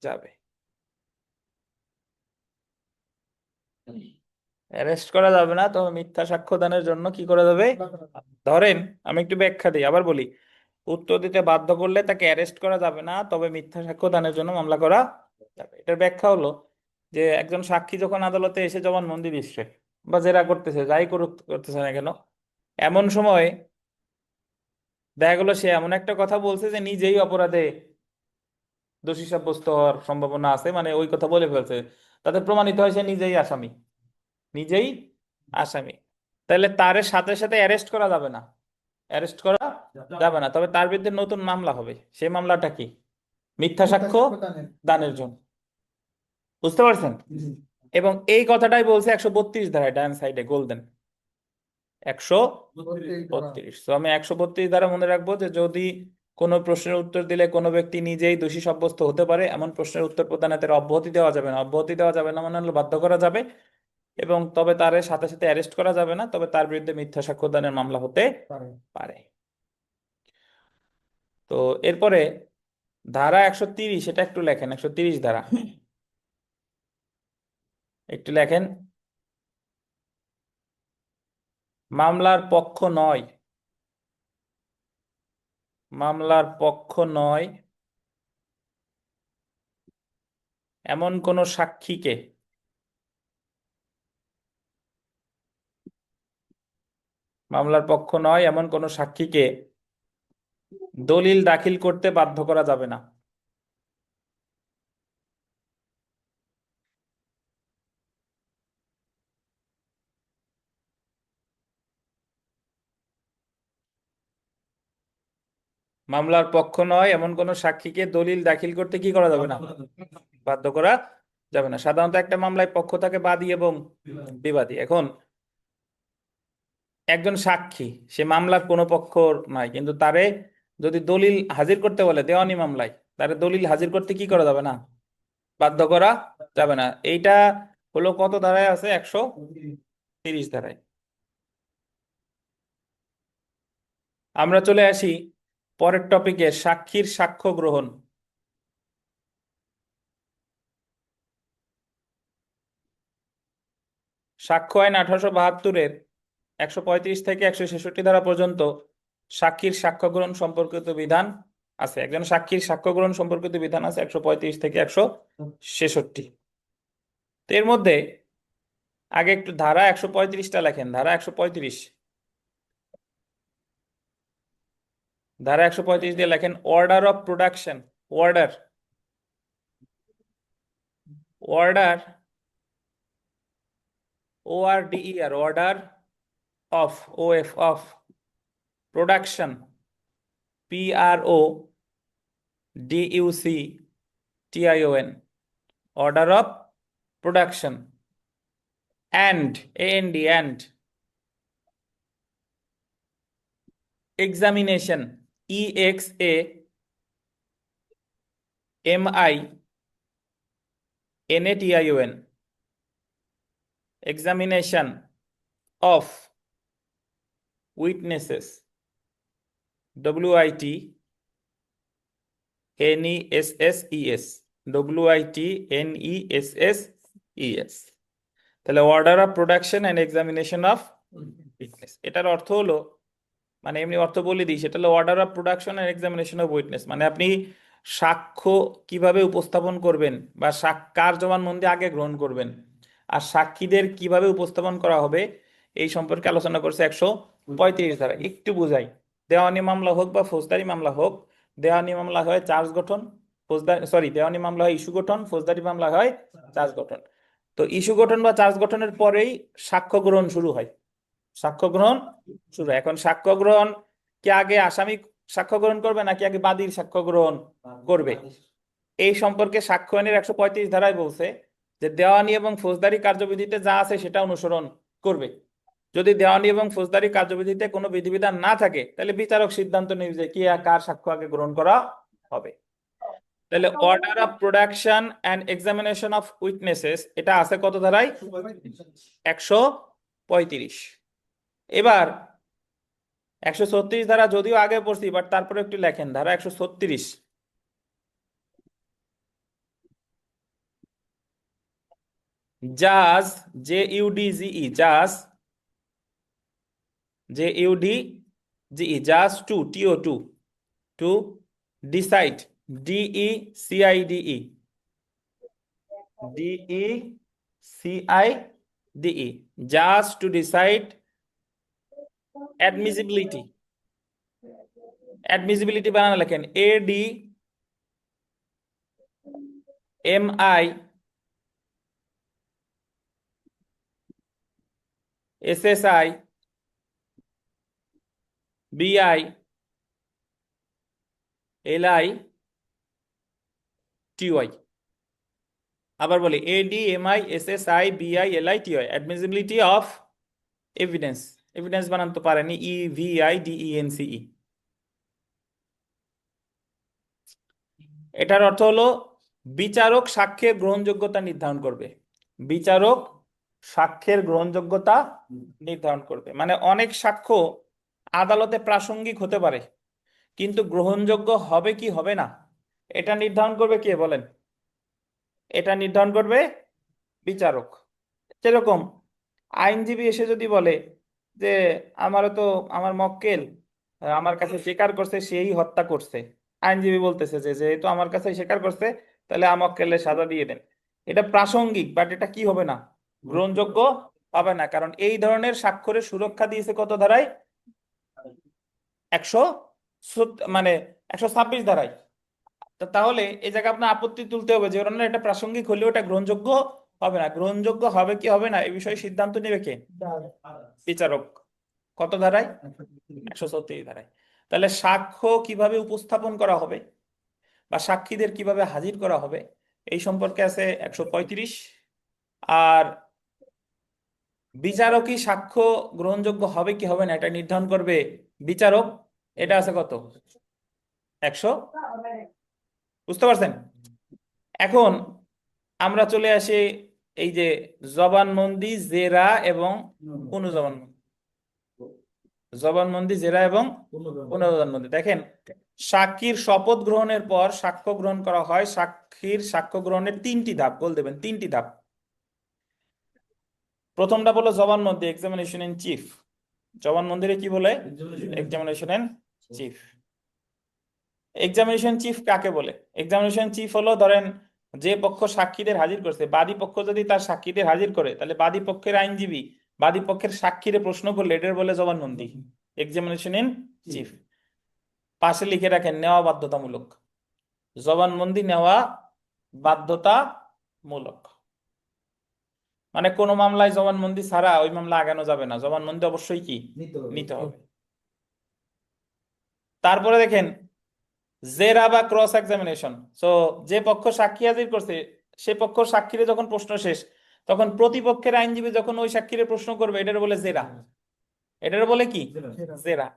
যাবে। অ্যারেস্ট করা যাবে না, তবে মিথ্যা সাক্ষ্য দানের জন্য কি করা যাবে। ধরেন আমি একটু ব্যাখ্যা দিই, আবার বলি। উত্তর দিতে বাধ্য করলে তাকে অ্যারেস্ট করা যাবে না, তবে মিথ্যা সাক্ষ্য দানের জন্য মামলা করা যাবে। এটার ব্যাখ্যা হলো যে একজন সাক্ষী যখন আদালতে এসে জবানবন্দি দিচ্ছে বা জেরা করতেছে, যাই করতেছে না কেন, এমন সময় দেখা গেলো সে এমন একটা কথা বলছে যে নিজেই অপরাধে দোষী সাব্যস্ত হওয়ার সম্ভাবনা আছে, মানে ওই কথা বলে ফেলছে, তাতে প্রমাণিত হয় সে নিজেই আসামি, নিজেই আসামি। তাহলে তার সাথে সাথে অ্যারেস্ট করা যাবে না, অ্যারেস্ট করা যাবে না, তবে তার বিরুদ্ধে নতুন মামলা হবে। সেই মামলাটা কি? মিথ্যা সাক্ষ্য দানের জন্য। বুঝতে পারছেন? এবং এই কথাটাই বলছে 132 ধারায়, ডান সাইডে গোল্ডেন 132। তো আমি 132 ধারা মনে রাখবো যে যদি কোনো প্রশ্নের উত্তর দিলে কোনো ব্যক্তি নিজেই দোষী সাব্যস্ত হতে পারে এমন প্রশ্নের উত্তর প্রদানে তার অব্যাহতি দেওয়া যাবে না। অব্যাহতি দেওয়া যাবে না মানে হলো বাধ্য করা যাবে, এবং তবে তার সাথে সাথে অ্যারেস্ট করা যাবে না, তবে তার বিরুদ্ধে মিথ্যা সাক্ষ্য দানের মামলা হতে পারে। তো এরপরে ধারা 130, এটা একটু লেখেন। 130 ধারা একটু লেখেন। মামলার পক্ষ নয়, মামলার পক্ষ নয় এমন কোন সাক্ষীকে মামলার পক্ষ নয় এমন কোন সাক্ষীকে দলিল দাখিল করতে বাধ্য করা যাবে না। মামলার পক্ষ নয় এমন কোন সাক্ষীকে দলিল দাখিল করতে কি করা যাবে না, বাধ্য করা যাবে না। সাধারণত একটা মামলায় পক্ষ থাকে বাদী এবং বিবাদী। এখন একজন সাক্ষী, সে মামলার কোনো পক্ষ নাই, কিন্তু তারে যদি দলিল হাজির করতে বলে দেওয়ানি মামলায়, তারে দলিল হাজির করতে কি করা যাবে না, বাধ্য করা যাবে না। এইটা হলো কত ধারায় আছে? 130 ধারায়। আমরা চলে আসি পরের টপিকে, সাক্ষীর সাক্ষ্য গ্রহণ। সাক্ষ্য আইন 1872-এর 135 থেকে 166 ধারা পর্যন্ত সাক্ষীর সাক্ষ্য গ্রহণ সম্পর্কিত বিধান আছে। একজন সাক্ষীর সাক্ষ্য গ্রহণ সম্পর্কিত বিধান আছে 135 থেকে 166। তো এর মধ্যে আগে একটু ধারা 135টা লেখেন। ধারা 135, ধারা 135 দিয়ে লেখেন order of production. Order, order, ORDER, order of, OF, of production, PRODUCTION, order of production, and and examination, MINATION, examination of witnesses, WITNESSES, WITNESSES। তাহলে order of production and examination of witness, এটার অর্থ হলো, মানে এমনি অর্থ বলে দিই, সেটা হলো order of production and examination of witness, মানে আপনি সাক্ষ্য কিভাবে উপস্থাপন করবেন বা কার জবানবন্দি আগে গ্রহণ করবেন আর সাক্ষীদের কিভাবে উপস্থাপন করা হবে এই সম্পর্কে আলোচনা করছে 135 ধারা। একটু বুঝাই, দেওয়ানি মামলা হোক বা ফৌজদারি মামলা হোক, দেওয়ানি মামলা হয় চার্জ গঠন, দেওয়ানি মামলা হয় ইস্যু গঠন, ফৌজদারি মামলা হয় চার্জ গঠন। তো ইস্যু গঠন বা চার্জ গঠনের পরেই সাক্ষ্য গ্রহণ শুরু হয়, সাক্ষ্য গ্রহণ শুরু হয়। এখন সাক্ষ্য গ্রহণ কি আগে আসামি সাক্ষ্য গ্রহণ করবে নাকি আগে বাদীর সাক্ষ্য গ্রহণ করবে, এই সম্পর্কে সাক্ষ্য আইনের 135 ধারায় বলছে যে দেওয়ানি এবং ফৌজদারি কার্যবিধিতে যা আছে সেটা অনুসরণ করবে। যদি দেওয়ানি এবং ফৌজদারি কার্যবিধিতে কোনো বিধিবিধান না থাকে তাহলে বিচারক সিদ্ধান্ত নেবে যে কি কার সাক্ষ্য আগে গ্রহণ করা হবে। তাহলে order of production and examination of witnesses এটা আছে কত ধারায়? 135। এবার 136 ধারা যদিও আগে পড়ছি, বাট তারপরে একটু লেখেন, ধারা 136, জাজ, JUDGE, জাজ, JUDGE, জাজ two, TO2, to decide, DECIDE, DECIDE, just to decide admissibility, admissibility বানানো লেখেন ADMISSI BI LITY, আবার বলি ADMISSI BI LITY, admissibility of evidence, evidence বানান তো পারেনি, EVIDENCE। এটার অর্থ হলো বিচারক সাক্ষ্যের গ্রহণযোগ্যতা নির্ধারণ করবে, বিচারক সাক্ষ্যের গ্রহণযোগ্যতা নির্ধারণ করবে। মানে অনেক সাক্ষ্য আদালতে প্রাসঙ্গিক হতে পারে কিন্তু গ্রহণযোগ্য হবে কি হবে না এটা নির্ধারণ করবে কে বলেন? এটা নির্ধারণ করবে বিচারক। যেরকম আইনজীবী এসে যদি বলে যে আমারও তো আমার মক্কেল আমার কাছে স্বীকার করছে সেই হত্যা করছে, আইনজীবী বলতেছে যে যেহেতু আমার কাছে স্বীকার করছে তাহলে মক্কেলের সাজা দিয়ে দেন, এটা প্রাসঙ্গিক, বাট এটা কি হবে না, গ্রহণযোগ্য হবে না। কারণ এই ধরনের স্বাক্ষরের সুরক্ষা দিয়েছে কত ধারায়? 126 ধারায়। তাহলে এই জায়গায় আপনার আপত্তি তুলতে হবে যে ওরা এটা প্রাসঙ্গিক হলেও এটা গ্রহণযোগ্য হবে না। গ্রহণযোগ্য হবে কি হবে না এই বিষয়ে সিদ্ধান্ত নেবে কে? বিচারক। কত ধারায়? 136 ধারায়। তাহলে সাক্ষ্য কিভাবে উপস্থাপন করা হবে বা সাক্ষীদের কিভাবে হাজির করা হবে এই সম্পর্কে আছে 135। আর বিচারকই সাক্ষ্য গ্রহণযোগ্য হবে কি হবে না এটা নির্ধারণ করবে বিচারক, এটা আছে কত? 100। বুঝতে পারছেন? এখন আমরা চলে আসি এই যে জবানবন্দি, জেরা এবং পুনঃজবানবন্দি। জবানবন্দি, জেরা এবং পুনঃজবানবন্দি। দেখেন, সাক্ষীর শপথ গ্রহণের পর সাক্ষ্য গ্রহণ করা হয়। সাক্ষীর সাক্ষ্য গ্রহণের 3টি ধাপ, বল দেবেন 3টি ধাপ। প্রথমটা বলো জবানবন্দি, এক্সামিনেশন ইন চিফ। জবানবন্দিরে কি বলে? Examination in chief. Examination chief কাকে বলে? এক্সামিনেশন চিফ হলো, ধরেন যে পক্ষ সাক্ষীদের হাজির করছে, বাদী পক্ষ যদি তার সাক্ষীদের হাজির করে তাহলে বাদী পক্ষের আইনজীবী বাদী পক্ষের সাক্ষীরে প্রশ্ন করলে এটার বলে জবানবন্দি, এক্সামিনেশন ইন চিফ। পাশে লিখে রাখেন নেওয়া বাধ্যতামূলক, জবানবন্দি নেওয়া বাধ্যতামূলক। মানে কোনো মামলায় জবানবন্দি ছাড়া ওই মামলা আগানো যাবে না, জবানবন্দি অবশ্যই কি নিতে হবে। তারপরে দেখেন জেরা বা ক্রস এক্সামিনেশন। সো যে পক্ষ সাক্ষী হাজির করছে সে পক্ষ সাক্ষীরে যখন প্রশ্ন শেষ তখন প্রতিপক্ষের আইনজীবী যখন ওই সাক্ষীরে প্রশ্ন করবে এটার বলে জেরা, এটার বলে কি জেরা।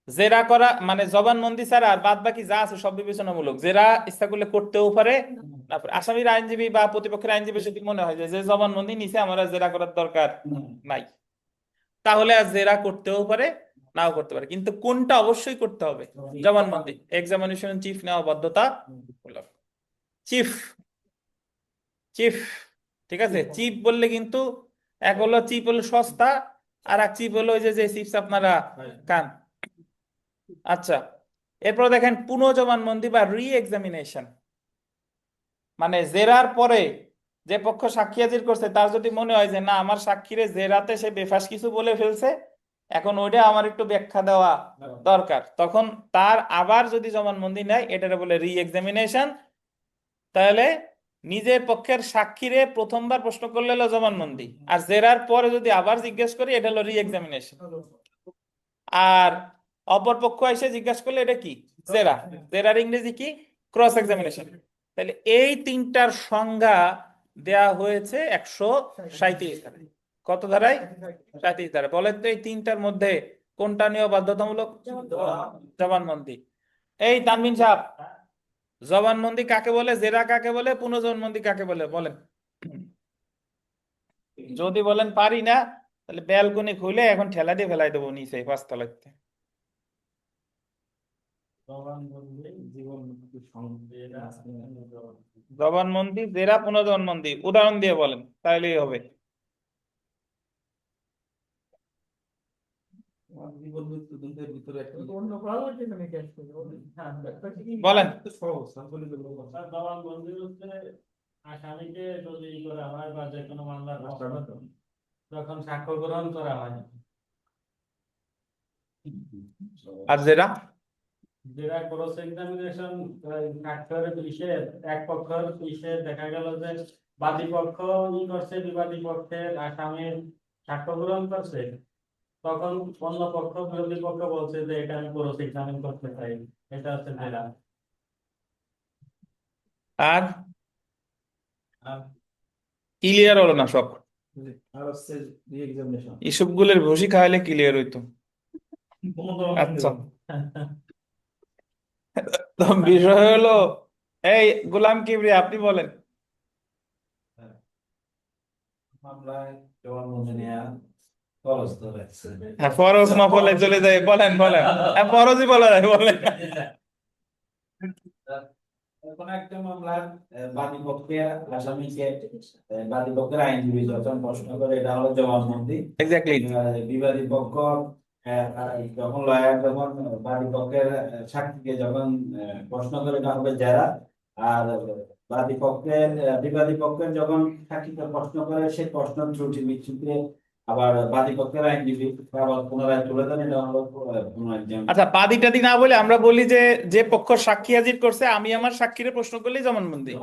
জেরা করা মানে জবানবন্দি ছাড়া আর বাদ বাকি যা আছে সব বিবেচনামূলক, জেরা ইচ্ছা করলে করতেও পারে না পারে। আসামির আইনজীবী বা প্রতিপক্ষের আইনজীবী যদি মনে হয় যে জবানবন্দি নিচে আমার আর জেরা করার দরকার নাই, তাহলে আর জেরা করতেও পারে নাও করতে পারে, কিন্তু কোনটা অবশ্যই করতে হবে? জবানবন্দি। এক্সামিনেশন চিফ নেওয়া বাধ্যতামূলক। চিফ চিফ ঠিক আছে। চিফ বললে কিন্তু এক হলো চিফ হলো সস্তা, আর এক চিফ হলো ওই যে যে চিপস আপনারা খান। আচ্ছা, এরপর দেখেন পুনঃজবানবন্দি বা রি এক্সামিনেশন, মানে জেরার পরে যে পক্ষ সাক্ষী হাজির করছে তার যদি মনে হয় যে না আমার সাক্ষীরে জেরাতে সে বেফাস কিছু বলে ফেলছে, এখন ওইটা আমার একটু ব্যাখ্যা দেওয়া দরকার, তখন তার আবার যদি জবানবন্দি নেয় এটারে বলে রি এক্সামিনেশন। তাহলে নিজের পক্ষের সাক্ষীরে প্রথমবার প্রশ্ন করলে হলো জবানবন্দি, আর জেরার পরে যদি আবার জিজ্ঞেস করি এটা হলো রি এক্সামিনেশন। আর অপর পক্ষ এসে জিজ্ঞাসা করলে এটা কি? জেরা। জেরার ইংরেজি কি? Cross examination. তাহলে এই তিনটার সংজ্ঞা দেয়া হয়েছে 137 ধারায়। কত ধারায়? 37 ধারায়। বলেন তো এই তিনটার মধ্যে কোনটা নেওয়া বাধ্যতামূলক? জবানবন্দি। এই তানভীর সাহেব, জবানবন্দি কাকে বলে, জেরা কাকে বলে, পুনঃজবানবন্দি কাকে বলে বলেন? যদি বলেন পারি না, তাহলে ব্যালকনি খুলে এখন ঠেলা দিয়ে ফেলাই দেবো নিচে 5 তলাতে। জবানবন্দি, জেরা, পুনঃজবানবন্দি উদাহরণ দিয়ে বলেন, তাহলেই হবে। জীবন মৃত্যু দুটোর ভিতরে একটা অন্য কারো জন্য নাকি আসলে? বলেন। সহজ সাম্প্রদায়িক লোক। জবানবন্দি হচ্ছে আসামিকে যদি করা হয় বা যে কোনো মামলার যখন সাক্ষ্য গ্রহণ করা হয়, আর জেরা? যেটা ক্রস এক্সামিনেশন সাক্ষর বিষয়ে এক পক্ষের বিষয়ে দেখা গেল যে বাদী পক্ষ করছে, বিবাদী পক্ষের আসামির সাক্ষ্য গ্রহণ করছে, তখন অন্য পক্ষ বিরোধী পক্ষ বলছে যে এটা আমি ক্রস এক্সামিন করতে চাই, এটা হচ্ছে জেরা। আর ক্লিয়ার হলো না সব? আর হচ্ছে রি-এক্সামিনেশন। এসবগুলোর ভুসি খাওয়ালে ক্লিয়ার হইতো। আচ্ছা, তো বিষয় হলো, এই গোলাম কিবরিয়া আপনি বলেন। মামলায় জবানবন্দি নেওয়া খরচ তো লাগছে। হ্যাঁ, ফরজ নফলে চলে যায়, বলেন বলেন। হ্যাঁ, ফরজই বলা যায়, বলেন। কোনো একটা মামলার বাদী পক্ষের আসামিকে বাদী পক্ষের আইনজীবী যখন প্রশ্ন করে এটা হলো জবানবন্দি। এক্স্যাক্টলি। বিবাদী পক্ষ যখন লয়ার যখন বাদী পক্ষের সাক্ষীকে যখন প্রশ্ন করে এটা হবে জেরা। আর বিবাদী পক্ষের যখন সাক্ষীকে প্রশ্ন করে সেই প্রশ্ন ত্রুটি বিচ্যুতি আবার বাদী পক্ষের আইনজীবী আবার পুনরায় তুলে দেন, এটা হলো পুনরায়। আচ্ছা, বাদী টাদি না বলে আমরা বলি যে যে পক্ষ সাক্ষী হাজির করছে আমি আমার সাক্ষীরে প্রশ্ন করলেই জবানবন্দি,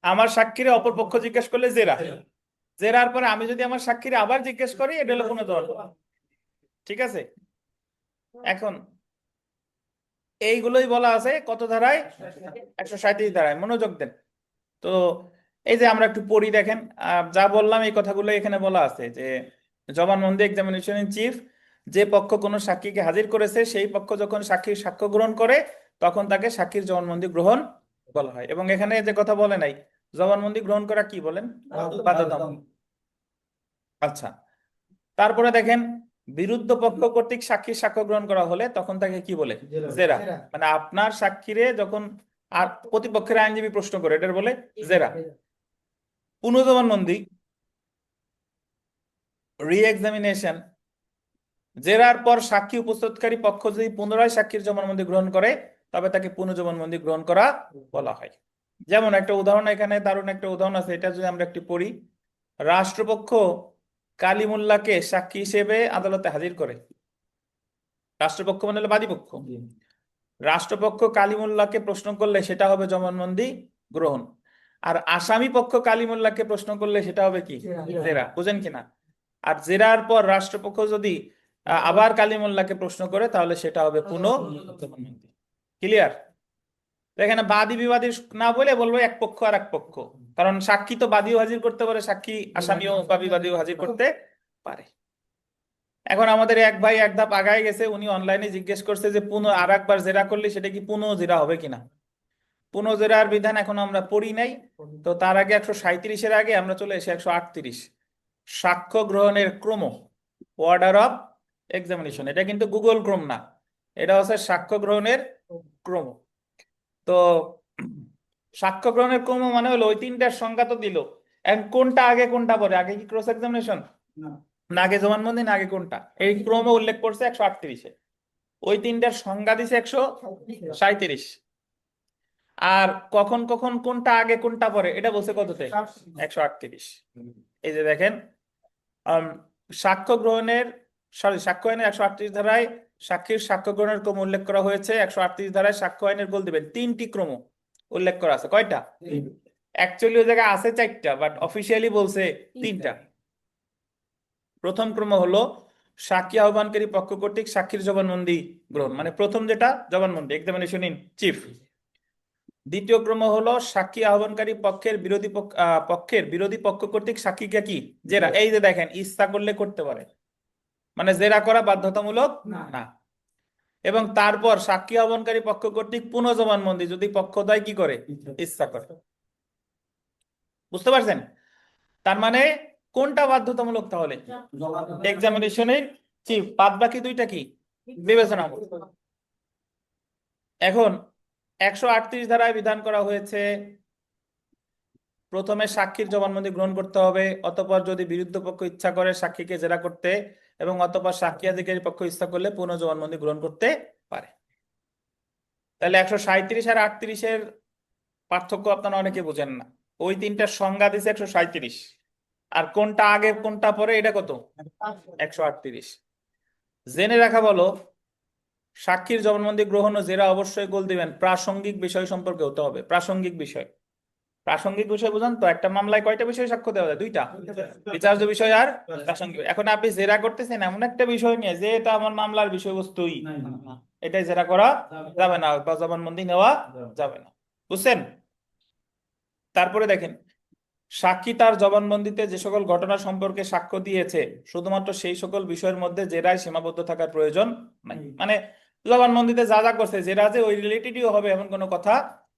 আমার সাক্ষীরে অপর পক্ষ জিজ্ঞেস করলে জেরা, জেরার পরে আমি যদি আমার সাক্ষীরে আবার জিজ্ঞেস করি এটা হলো পুনঃজবানবন্দি। ঠিক আছে, এখন এইগুলোই বলা আছে কত ধারায়? 137 ধারায়। মনোযোগ দেন। তো এই যে আমরা একটু পড়ি, দেখেন যা বললাম এই কথাগুলো এখানে বলা আছে যে জবানবন্দি এক্সামিনেশন ইন চিফ, যে পক্ষ কোনো সাক্ষীকে হাজির করেছে সেই পক্ষ যখন সাক্ষীর সাক্ষ্য গ্রহণ করে তখন তাকে সাক্ষীর জবানবন্দি গ্রহণ বলা হয়। এবং এখানে যে কথা বলে নাই, জবানবন্দি গ্রহণ করা কি বলেন? বাধ্যতামূলক। আচ্ছা, তারপরে দেখেন বিরুদ্ধ পক্ষ কর্তৃক সাক্ষীর সাক্ষ্য গ্রহণ করা হলে তখন তাকে কি বলে? জেরা। মানে আপনার সাক্ষীরে যখন আর প্রতিপক্ষের আইনজীবী প্রশ্ন করে এটার বলে জেরা। পুনঃজবানবন্দি রি এক্সামিনেশন, জেরার পর সাক্ষী উপস্থিতকারী পক্ষ যদি পুনরায় সাক্ষীর জবানবন্দি গ্রহণ করে তবে তাকে পুনঃজবানবন্দি গ্রহণ করা বলা হয়। যেমন একটা উদাহরণ, এখানে দারুণ একটা উদাহরণ আছে, এটা যদি আমরা একটু পড়ি। রাষ্ট্রপক্ষ কালিমুল্লাহকে সাক্ষী হিসেবে আদালতে হাজির করে। রাষ্ট্রপক্ষ মানে হলো বাদী পক্ষ। রাষ্ট্রপক্ষ কালিমুল্লাহকে প্রশ্ন করলে সেটা হবে জবানবন্দি গ্রহণ, আর আসামি পক্ষ কালিমুল্লাহকে প্রশ্ন করলে সেটা হবে কি? জেরা। বুঝেন কিনা? আর জেরার পর রাষ্ট্রপক্ষ যদি আবার কালিমুল্লাহকে প্রশ্ন করে তাহলে সেটা হবে পুনঃজবানবন্দি। ক্লিয়ার? এখানে বাদী বিবাদী না বলে বলবো এক পক্ষ আর এক পক্ষ, কারণ সাক্ষী তো বাদীও হাজির করতে পারে, সাক্ষী আসামিও বা বিবাদীও হাজির করতে পারে। এখন আমাদের এক ভাই এক ধাপ আগায় গেছে, উনি অনলাইনে জিজ্ঞেস করছে যে আর একবার জেরা করলে সেটা কি পুনঃ জেরা হবে কিনা। পুনঃ জেরার বিধান এখন আমরা পড়ি নাই, তো তার আগে 137-এর আগে আমরা চলে এসে 138 সাক্ষ্য গ্রহণের ক্রম, অর্ডার অফ এক্সামিনেশন। এটা কিন্তু গুগল ক্রোম না, এটা হচ্ছে সাক্ষ্য গ্রহণের ক্রম। তো সাক্ষ্য গ্রহণের ক্রম মানে হলো ওই তিনটার সংজ্ঞা তো দিল, এখন কোনটা আগে কোনটা পরে, আগে কি ক্রস এক্সামিনেশন না আগে জবানবন্দি না আগে কোনটা, এই ক্রমে উল্লেখ করছে 138-এ। ওই তিনটার সংজ্ঞা দিছে 137। আর কখন কখন কোনটা আগে কোনটা পরে এটা বলছে কততে, 138। এই যে দেখেন, সাক্ষ্য গ্রহণের সাক্ষ্য আইনের 138 ধারায় সাক্ষীর সাক্ষ্য গ্রহণের ক্রম উল্লেখ করা হয়েছে। 138 ধারায় সাক্ষ্য আইনের গোল দিবেন 3টি ক্রম উল্লেখ করা আছে। কয়টা? অ্যাকচুয়ালি ওই জায়গায় আছে 4টা, বাট অফিসিয়ালি বলছে 3টা। প্রথম ক্রম হলো সাক্ষী আহ্বানকারী পক্ষ কর্তৃক সাক্ষীর জবানবন্দি গ্রহণ, মানে প্রথম যেটা জবানবন্দি, এক্সামিনেশন ইন চিফ। দ্বিতীয় ক্রম হলো সাক্ষী আহ্বানকারী পক্ষের বিরোধী পক্ষ কর্তৃক সাক্ষীকে কি জেরা। এই যে দেখেন, ইচ্ছা করলে করতে পারে, মানে জেরা করা বাধ্যতামূলক না। এবং তারপর সাক্ষী আহ্বানকারী পক্ষ কর্তৃক পুনঃ জবানবন্দি যদি পক্ষদ্বয় কি করে, ইচ্ছা করে। বুঝতে পারছেন? তার মানে কোনটা বাধ্যতামূলক তাহলে? এক্সামিনেশনের চিফ, বাদ বাকি দুইটা কি বিবেচনা করবে। এখন 138 ধারায় বিধান করা হয়েছে প্রথমে সাক্ষীর জবানবন্দি গ্রহণ করতে হবে, অতঃপর যদি বিরুদ্ধ পক্ষ ইচ্ছা করে সাক্ষীকে জেরা করতে, এবং অতঃপর সাক্ষী আধিকারী পক্ষ ইচ্ছা করলে পুনঃ জবানবন্দি গ্রহণ করতে পারে। তাহলে 137 আর 38-এর পার্থক্য আপনারা অনেকে বুঝেন না। ওই তিনটার সংজ্ঞা দিছে 137, আর কোনটা আগে কোনটা পরে এটা কত, 138। জেনে রাখা বলো, সাক্ষীর জবানবন্দি গ্রহণ ও জেরা অবশ্যই গোল দিবেন প্রাসঙ্গিক বিষয় সম্পর্কে হতে হবে। প্রাসঙ্গিক বিষয়, প্রাসঙ্গিক বিষয় বুঝান তো, একটা মামলায় কয়টা বিষয় সাক্ষ্য দেওয়া যায়? 2টা, বিচার্য বিষয় আর প্রাসঙ্গিক। এখন আপনি জেরা করতেছেন এমন একটা বিষয় নিয়ে যে এটা আমার মামলার বিষয়বস্তুই, এটাই জেরা করা যাবে না বা জবানবন্দি নেওয়া যাবে না। বুঝছেন? তারপরে দেখেন, সাক্ষী তার জবানবন্দিতে যে সকল ঘটনা সম্পর্কে সাক্ষ্য দিয়েছে শুধুমাত্র সেই সকল বিষয়ের মধ্যে জেরায় সীমাবদ্ধ থাকার প্রয়োজন নাই। মানে জবানবন্দিতে যা যা করছে জেরা যে ওই রিলেটেডই হবে এমন কোনো কথা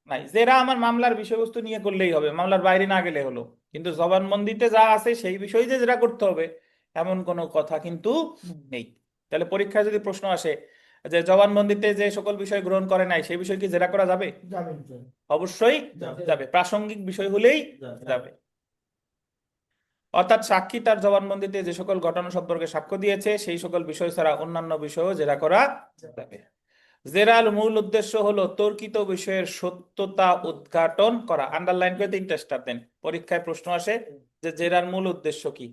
নাই। জেরা আমার মামলার বিষয়বস্তু নিয়ে করলেই হবে, মামলার বাইরে না গেলে হলো। কিন্তু জবানবন্দিতে যা আছে সেই বিষয়ে যে জেরা করতে হবে এমন কোনো কথা কিন্তু নেই। তাহলে পরীক্ষায় যদি প্রশ্ন আসে যে জবানবন্দিতে যে সকল বিষয় গ্রহণ করে নাই সেই বিষয় কি জেরা করা যাবে? অবশ্যই যাবে, প্রাসঙ্গিক বিষয় হলেই যাবে। অর্থাৎ সাক্ষী তার জবানবন্দিতে যে সকল ঘটনা সম্পর্কে সাক্ষ্য দিয়েছে সেই সকল বিষয় ছাড়া অন্যান্য বিষয়ও জেরা করা যাবে। জেরার মূল উদ্দেশ্য হলো তর্কিত বিষয়ের সত্যতা উদ্ঘাটন করা। আন্ডারলাইন করে 3টা স্টার দেন, পরীক্ষায় প্রশ্ন আসে যে জেরার মূল উদ্দেশ্য কি।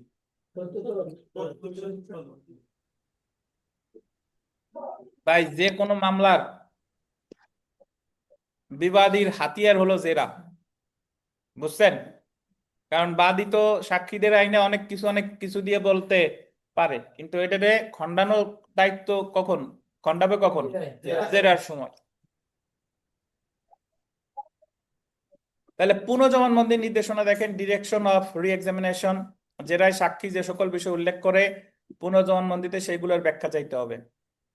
তাই যে কোনো মামলার বিবাদীর হাতিয়ার হলো জেরা। বুঝছেন? কারণ বাদী তো সাক্ষীদের আইনে অনেক কিছু দিয়ে বলতে পারে, কিন্তু এটাতে খণ্ডানোর দায়িত্ব কখন খণ্ডাবে, কখন? জেরার সময়। তাহলে পুনঃজবানবন্দির নির্দেশনা দেখেন, ডিরেকশন অফ রি এক্সামিনেশন। জেরায় সাক্ষী যে সকল বিষয় উল্লেখ করে পুনঃজবানবন্দিতে সেইগুলোর ব্যাখ্যা চাইতে হবে।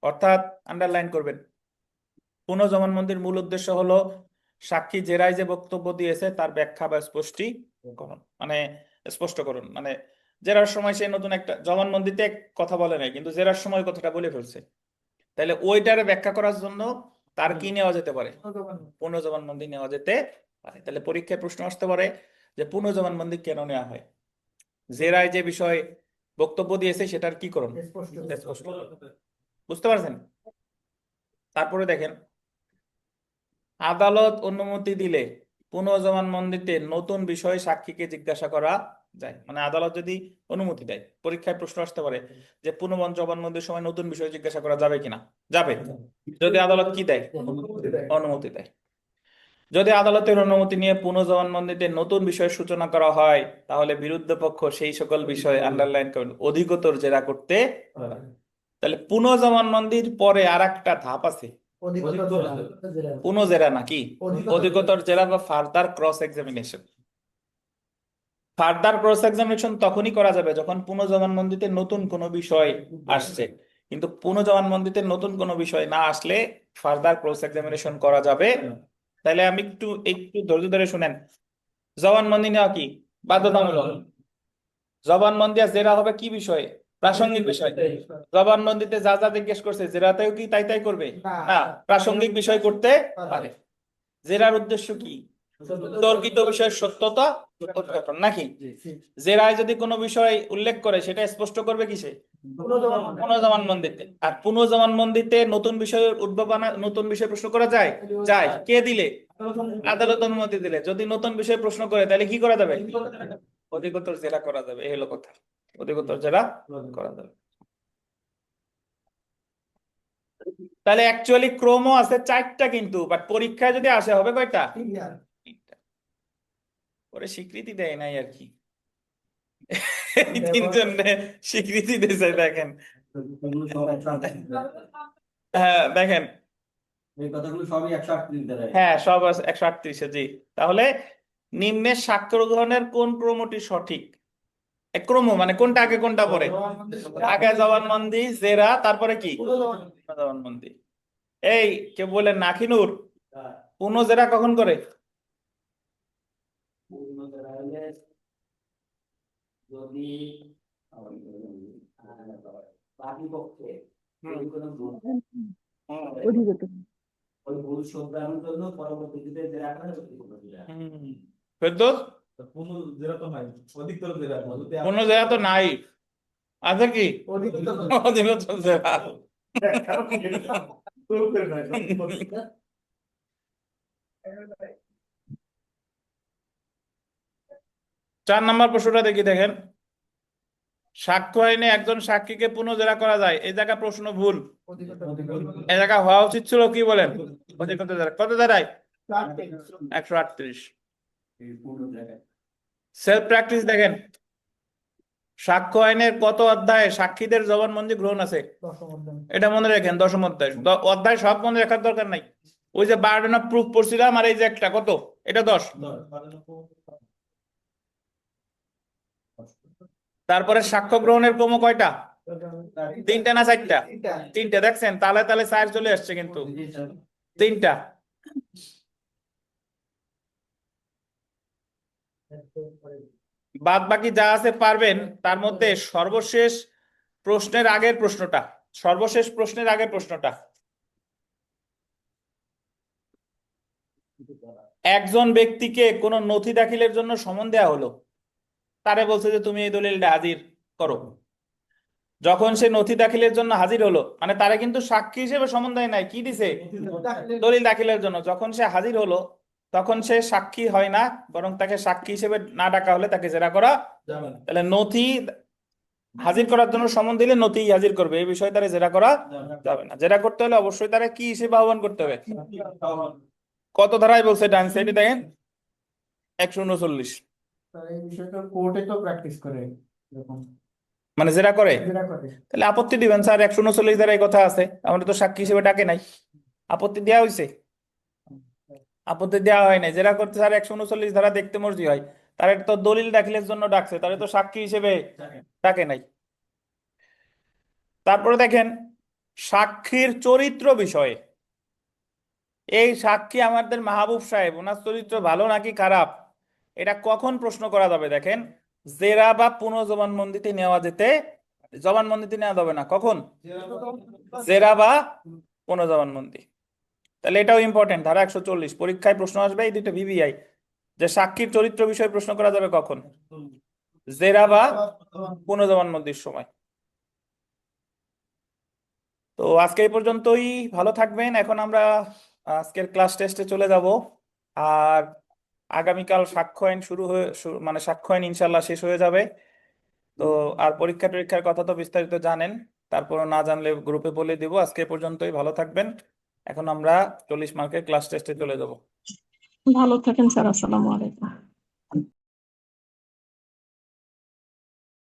অর্থাৎ আন্ডারলাইন করবেন, পুনঃজবানবন্দির মূল উদ্দেশ্য হলো সাক্ষী জেরায় যে বক্তব্য দিয়েছে তার ব্যাখ্যা বা স্পষ্টীকরণ, মানে স্পষ্টকরণ। মানে জেরার সময় সে নতুন একটা জবানবন্দিতে কথা বলে নাই, কিন্তু জেরার সময় কথাটা বলে ফেলছে, তাহলে ওইটারে ব্যাখ্যা করার জন্য তার কি নেওয়া যেতে পারে? পুনঃজবানবন্দি নেওয়া যেতে পারে। তাহলে পরীক্ষায় প্রশ্ন আসতে পারে যে পুনঃজবানবন্দি কেন নেওয়া হয়? জেরায় যে বিষয় বক্তব্য দিয়েছে সেটার কি করুন, স্পষ্ট। বুঝতে পারছেন? তারপরে দেখেন, আদালত অনুমতি দিলে পুনঃজবানবন্দিতে নতুন বিষয়ে সাক্ষীকে জিজ্ঞাসা করা যায়। মানে আদালত যদি অনুমতি দেয়, পরীক্ষায় প্রশ্ন আসতে পারে যে পুনঃজবানবন্দির সময় নতুন বিষয় জিজ্ঞাসা করা যাবে কিনা। যাবে, যদি আদালত কি দেয়, অনুমতি দেয়। যদি আদালতের অনুমতি নিয়ে পুনঃজবানবন্দিতে নতুন বিষয়ের সূচনা করা হয় তাহলে বিরুদ্ধ পক্ষ সেই সকল বিষয় আন্ডারলাইন করুন অধিকতর জেরা করতে পারে। তাহলে পুনঃজবানবন্দির পরে আর একটা ধাপ আছে, পুনঃজেরা নাকি অধিকতর জেরা বা further cross examination. Further cross examination তখনই করা যাবে যখন পুনঃজবানবন্দিতে নতুন কোনো বিষয় আসছে, কিন্তু পুনঃজবানবন্দিতে নতুন কোনো বিষয় না আসলে ফার্দার ক্রস এক্সামিনেশন করা যাবে না। তাহলে আমি একটু একটু ধৈর্য ধরে শুনেন। জবানবন্দি নেওয়া কি বাধ্যতামূলক? জবানবন্দি আর জেরা হবে কি বিষয়ে? প্রাসঙ্গিক বিষয়। জবানবন্দিতে যা যা জিজ্ঞেস করছে জেরাতেও কি তাই তাই করবে না, প্রাসঙ্গিক বিষয় করতে পারে। জেরার উদ্দেশ্য কি? তর্কিত বিষয়ের সত্যতা উদ্ঘাটন নাকি? জেরায় যদি কোনো বিষয় উল্লেখ করে সেটা স্পষ্ট করবে কিসে? পুনঃজবানবন্দিতে। আর পুনঃজবানবন্দিতে নতুন বিষয়ের উদ্ভাবনা, নতুন বিষয় প্রশ্ন করা যায়? যায়। কে দিলে? আদালত অনুমতি দিলে। যদি নতুন বিষয় প্রশ্ন করে তাহলে কি করা যাবে? অধিকতর জেরা করা যাবে। এই হলো কথা, অধিকতর জেরা করা যাবে। তাহলে অ্যাকচুয়ালি ক্রমও আছে 4টা, কিন্তু বাট পরীক্ষায় যদি আসে হবে কয়টা? 3টা। পরে স্বীকৃতি দেয় নাই আর কি। এই 3জন স্বীকৃতি দিয়েছে দেখেন। হ্যাঁ দেখেন, এই কথাগুলো সবই 138 দ্বারা। হ্যাঁ সব 138-এ। জি, তাহলে নিম্নের সাক্ষ্য গ্রহণের কোন ক্রমটি সঠিক? ক্রম মানে কোনটা আগে কোনটা পরে? আগে জবানবন্দি, জেরা, তারপরে কি? জবানবন্দি। এই কেউ বলেন নাকিনুর, পুনঃজেরা কখন করে? পূর্ণ করা হলে যদি বাদী পক্ষে যদি কোনো ভুল ওই ভুল শুধরানোর জন্য পরবর্তীতে জেরা করা হবে। ফেরদৌস, পুনঃজেরা তো নাই, আছে কি? অধিকতর জেরা। 4 নম্বর প্রশ্নটা দেখি, দেখেন। সাক্ষ্য আইনে একজন সাক্ষীকে পুনঃজেরা করা যায়, এই জায়গা প্রশ্ন ভুল। এই জায়গা হওয়া উচিত ছিল কি বলেন? অধিকতর জেরা। কত দাঁড়ায়? 138। সেলফ প্র্যাকটিস দেখেন, সাক্ষ্য আইনের কত অধ্যায়ে সাক্ষীদের জবানবন্দি গ্রহণ আছে? এটা মনে রাখেন, 10ম অধ্যায়। অধ্যায় সব মনে রাখার দরকার নাই। ওই যে বার্ডেন অফ প্রুফ পড়ছিলাম, আর এই যে একটা কত, এটা 10। তারপরে সাক্ষ্য গ্রহণের ক্রম কয়টা? 3টা না 4টা? 3টা। দেখছেন, তালে তালে 4 চলে আসছে, কিন্তু 3টা। বাদ বাকি যা আছে পারবেন। তার মধ্যে সর্বশেষ প্রশ্নের আগের প্রশ্নটা, সর্বশেষ প্রশ্নের আগের প্রশ্নটা, একজন ব্যক্তিকে কোনো নথি দাখিলের জন্য সমন দেয়া হলো, তারে বলছে যে তুমি এই দলিলটা হাজির করো। যখন সে নথি দাখিলের জন্য হাজির হলো, মানে তারা কিন্তু সাক্ষী হিসেবে সমন দেয় নাই, কি দিছে? দলিল দাখিলের জন্য। যখন সে হাজির হলো তখন সে সাক্ষী হয় না, বরং তাকে সাক্ষী হিসেবে না ডাকা হলে তাকে জেরা করা যাবে না। তাহলে নথি হাজির করার জন্য সমন দিলে নথি হাজির করবে, এই বিষয়ে তারা জেরা করা যাবে না। জেরা করতে হলে অবশ্যই তারা কি হিসেবে আহ্বান করতে হবে? কত ধারায় বলছে ডান সাইডে দেখেন, 139। এই বিষয়টা কোর্টে তো প্র্যাকটিস করে এরকম, মানে জেরা করে। যেটা করে। তাহলে আপত্তি দিবেন, স্যার 139 ধারায় কথা আছে, আমরা তো সাক্ষী হিসেবে ডাকে নাই। আপত্তি দেওয়া হয়েছে? আপত্তি দেওয়া হয় নাই। জেরা করতে স্যার 139 ধারা দেখতে মর্জি হয়, তার তো দলিল দাখিলের জন্য ডাকছে, তাহলে তো সাক্ষী হিসেবে ডাকে নাই। তারপরে দেখেন সাক্ষীর চরিত্র বিষয়ে। এই সাক্ষী আমাদের মাহবুব সাহেব, ওনার চরিত্র ভালো নাকি খারাপ, এটা কখন প্রশ্ন করা যাবে? দেখেন, জেরা বা পুনঃজবানবন্দিতে নেওয়া যেতে, জবানবন্দিতে নেওয়া যাবে না, কখন? জেরা বা পুনঃজবানবন্দি। তাহলে এটাও ইম্পর্টেন্ট। ধারা 140 পরীক্ষায় প্রশ্ন আসবে, এই দুটো ভিভিআই, যে সাক্ষীর চরিত্র বিষয়ে প্রশ্ন করা যাবে কখন? জেরা বা পুনঃজবানবন্দির সময়। তো আজকে এই পর্যন্তই, ভালো থাকবেন। এখন আমরা আজকের ক্লাস টেস্টে চলে যাব, আর আগামীকাল সাক্ষ্য আইন শুরু হয়ে মানে সাক্ষ্য আইন ইনশাল্লাহ শেষ হয়ে যাবে। তো আর পরীক্ষা টরীক্ষার কথা তো বিস্তারিত জানেন, তারপর না জানলে গ্রুপে বলে দিব। আজকে এ পর্যন্তই, ভালো থাকবেন। এখন আমরা 40 মার্কের ক্লাস টেস্টে চলে যাব। ভালো থাকেন স্যার, আসসালামু আলাইকুম।